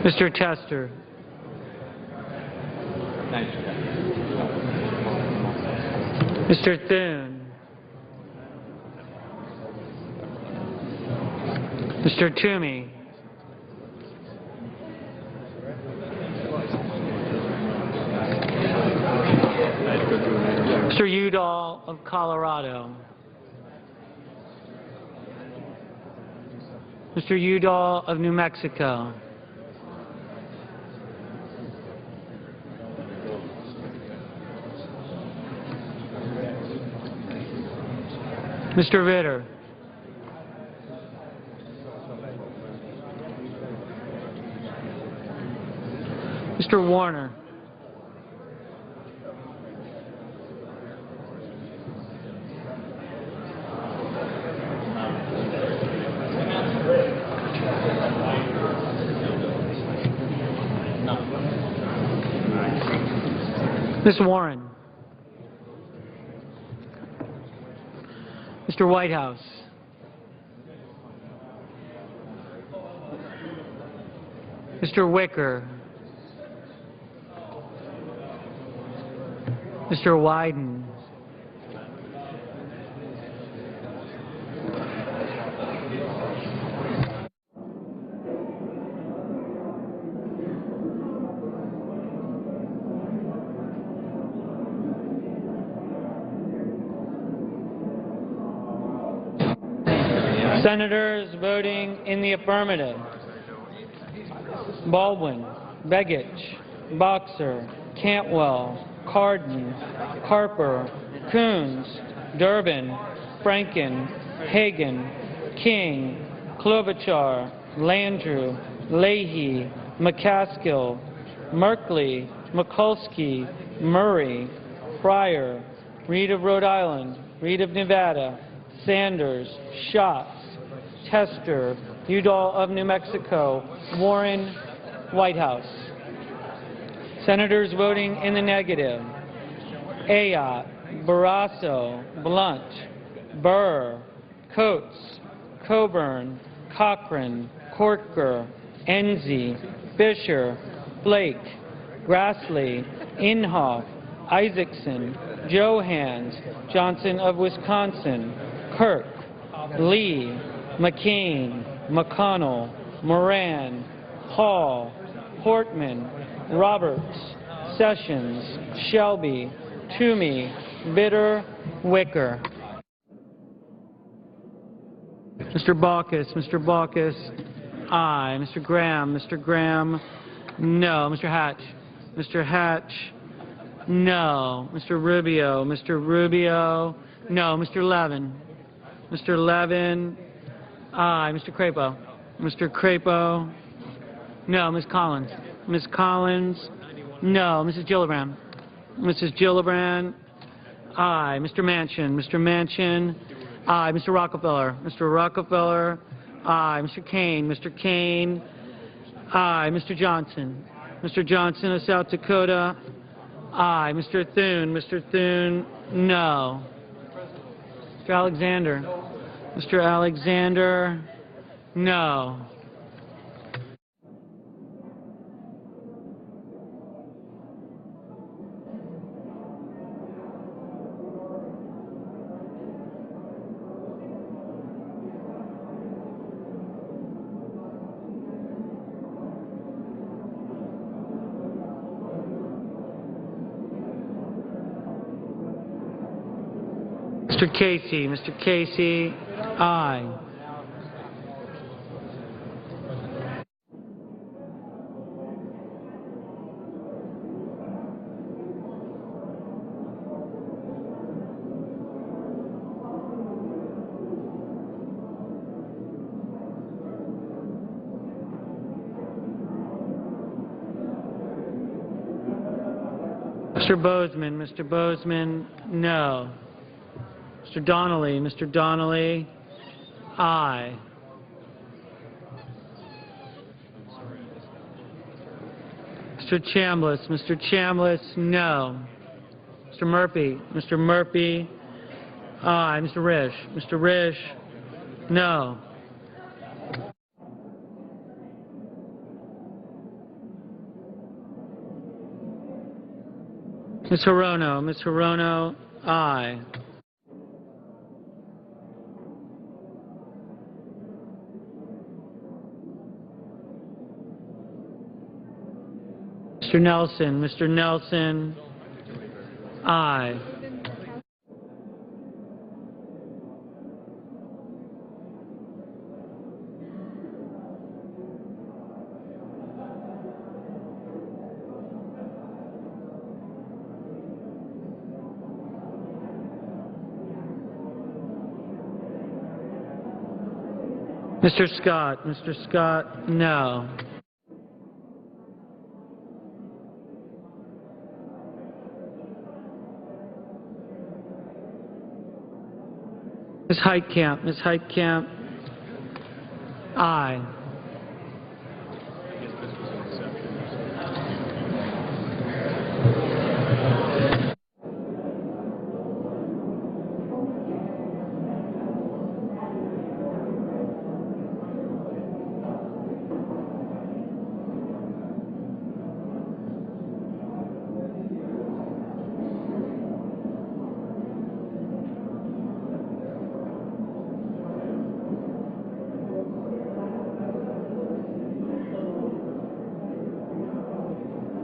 Mr. Tester. Mr. Thune. Mr. Toomey. Mr. Udall of Colorado. Mr. Udall of New Mexico. Mr. Ritter. Mr. Warner. Ms. Warren. Mr. Whitehouse. Mr. Wicker. Mr. Wyden. Senators voting in the affirmative: Baldwin, Begich, Boxer, Cantwell, Cardin, Carper, Coons, Durbin, Franken, Hagan, King, Klobuchar, Landrieu, Leahy, McCaskill, Merkley, Mikulski, Murray, Pryor, Reed of Rhode Island, Reed of Nevada, Sanders, Schatz, Tester, Udall of New Mexico, Warren, Whitehouse. Senators voting in the negative: Ayotte, Barrasso, Blunt, Burr, Coates, Coburn, Cochran, Corker, Enzi, Fisher, Blake, Grassley, Inhofe, Isaacson, Johans, Johnson of Wisconsin, Kirk, Lee, McCain, McConnell, Moran, Hall, Portman, Roberts, Sessions, Shelby, Toomey, Bitter, Wicker. Mr. Baucus, aye. Mr. Graham, no. Mr. Hatch, no. Mr. Rubio, no. Mr. Levin, aye. Mr. Crapo, no. Ms. Collins, no. Mrs. Gillibrand, aye. Mr. Manchin, aye. Mr. Rockefeller, aye. Mr. Kane, Aye. Mr. Johnson. Mr. Johnson of South Dakota. Aye. Mr. Thune. Mr. Thune, no. Mr. Alexander. Mr. Alexander, no. Mr. Casey. Mr. Casey, aye. Mr. Bozeman. Mr. Bozeman, no. Mr. Donnelly. Mr. Donnelly, aye. Mr. Chambliss. Mr. Chambliss, no. Mr. Murphy. Mr. Murphy, aye. Mr. Risch. Mr. Risch, no. Ms. Hirono. Ms. Hirono, aye. Mr. Nelson. Mr. Nelson, aye. Mr. Scott. Mr. Scott, no. Ms. Heitkamp. Ms. Heitkamp, aye.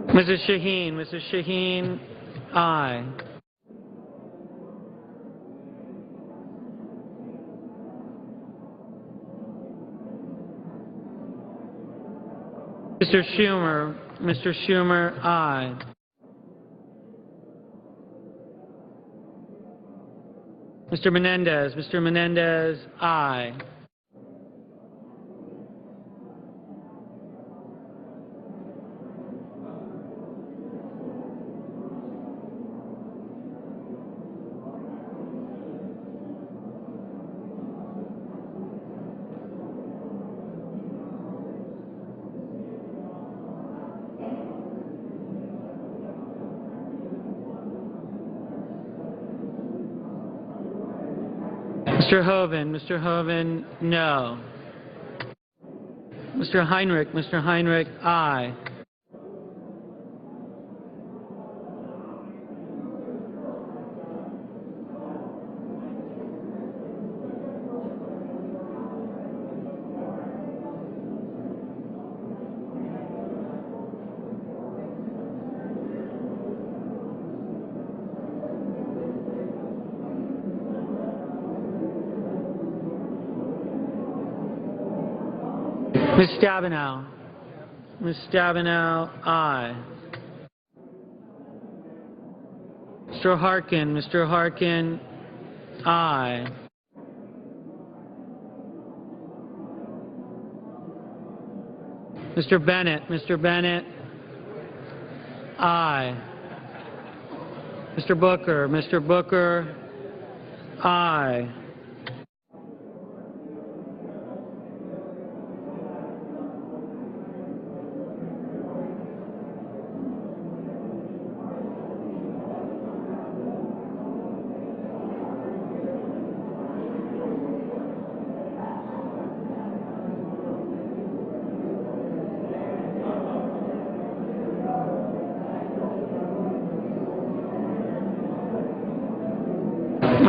Mrs. Shaheen. Mrs. Shaheen, aye. Mr. Schumer. Mr. Schumer, aye. Mr. Menendez. Mr. Menendez, aye. Mr. Hoeven. Mr. Hoeven, no. Mr. Heinrich. Mr. Heinrich, aye. Ms. Stabenow. Ms. Stabenow, aye. Mr. Harkin. Mr. Harkin, aye. Mr. Bennett. Mr. Bennett, aye. Mr. Booker. Mr. Booker, aye.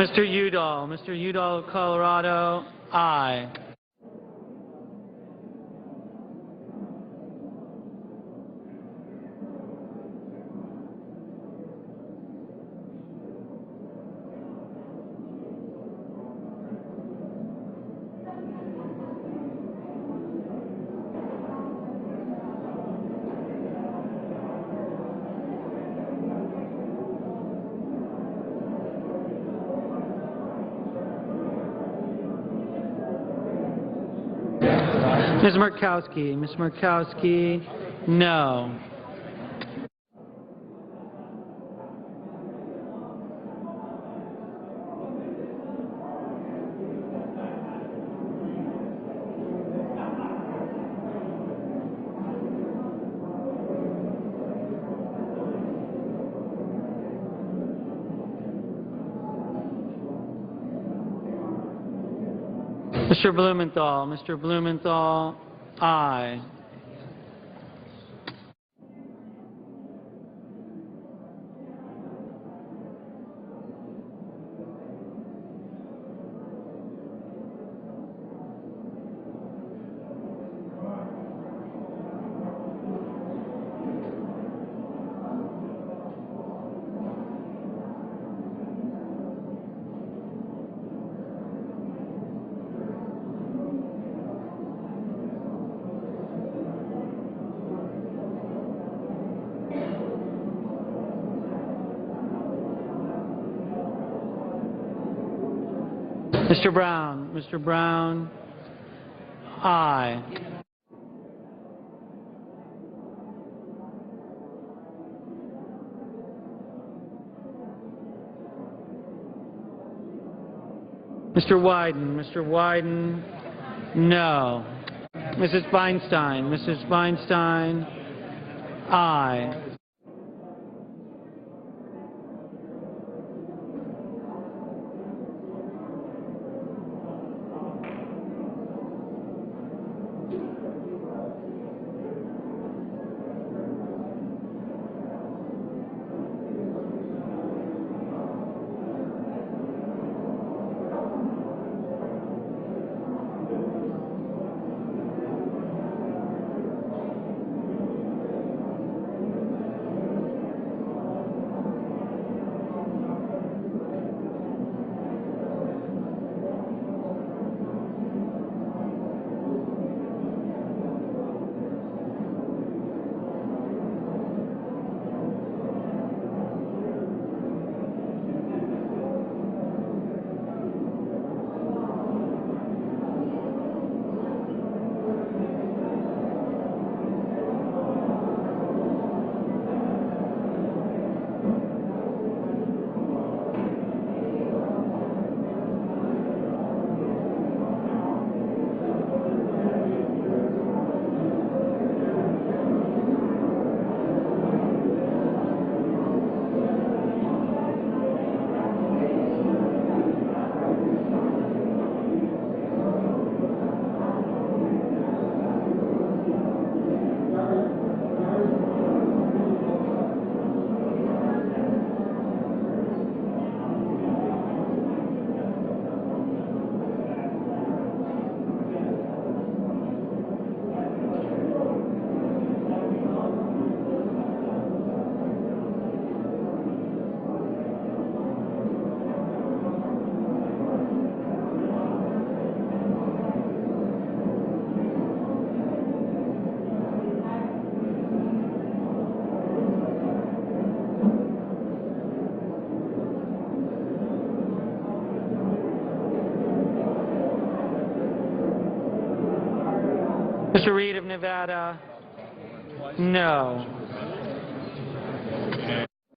Mr. Udall. Mr. Udall of Colorado, aye. Ms. Murkowski. Ms. Murkowski, no. Mr. Blumenthal. Mr. Blumenthal, aye. Mr. Brown. Mr. Brown, aye. Mr. Wyden. Mr. Wyden, no. Mrs. Feinstein. Mrs. Feinstein, aye. Mr. Reed of Nevada, no.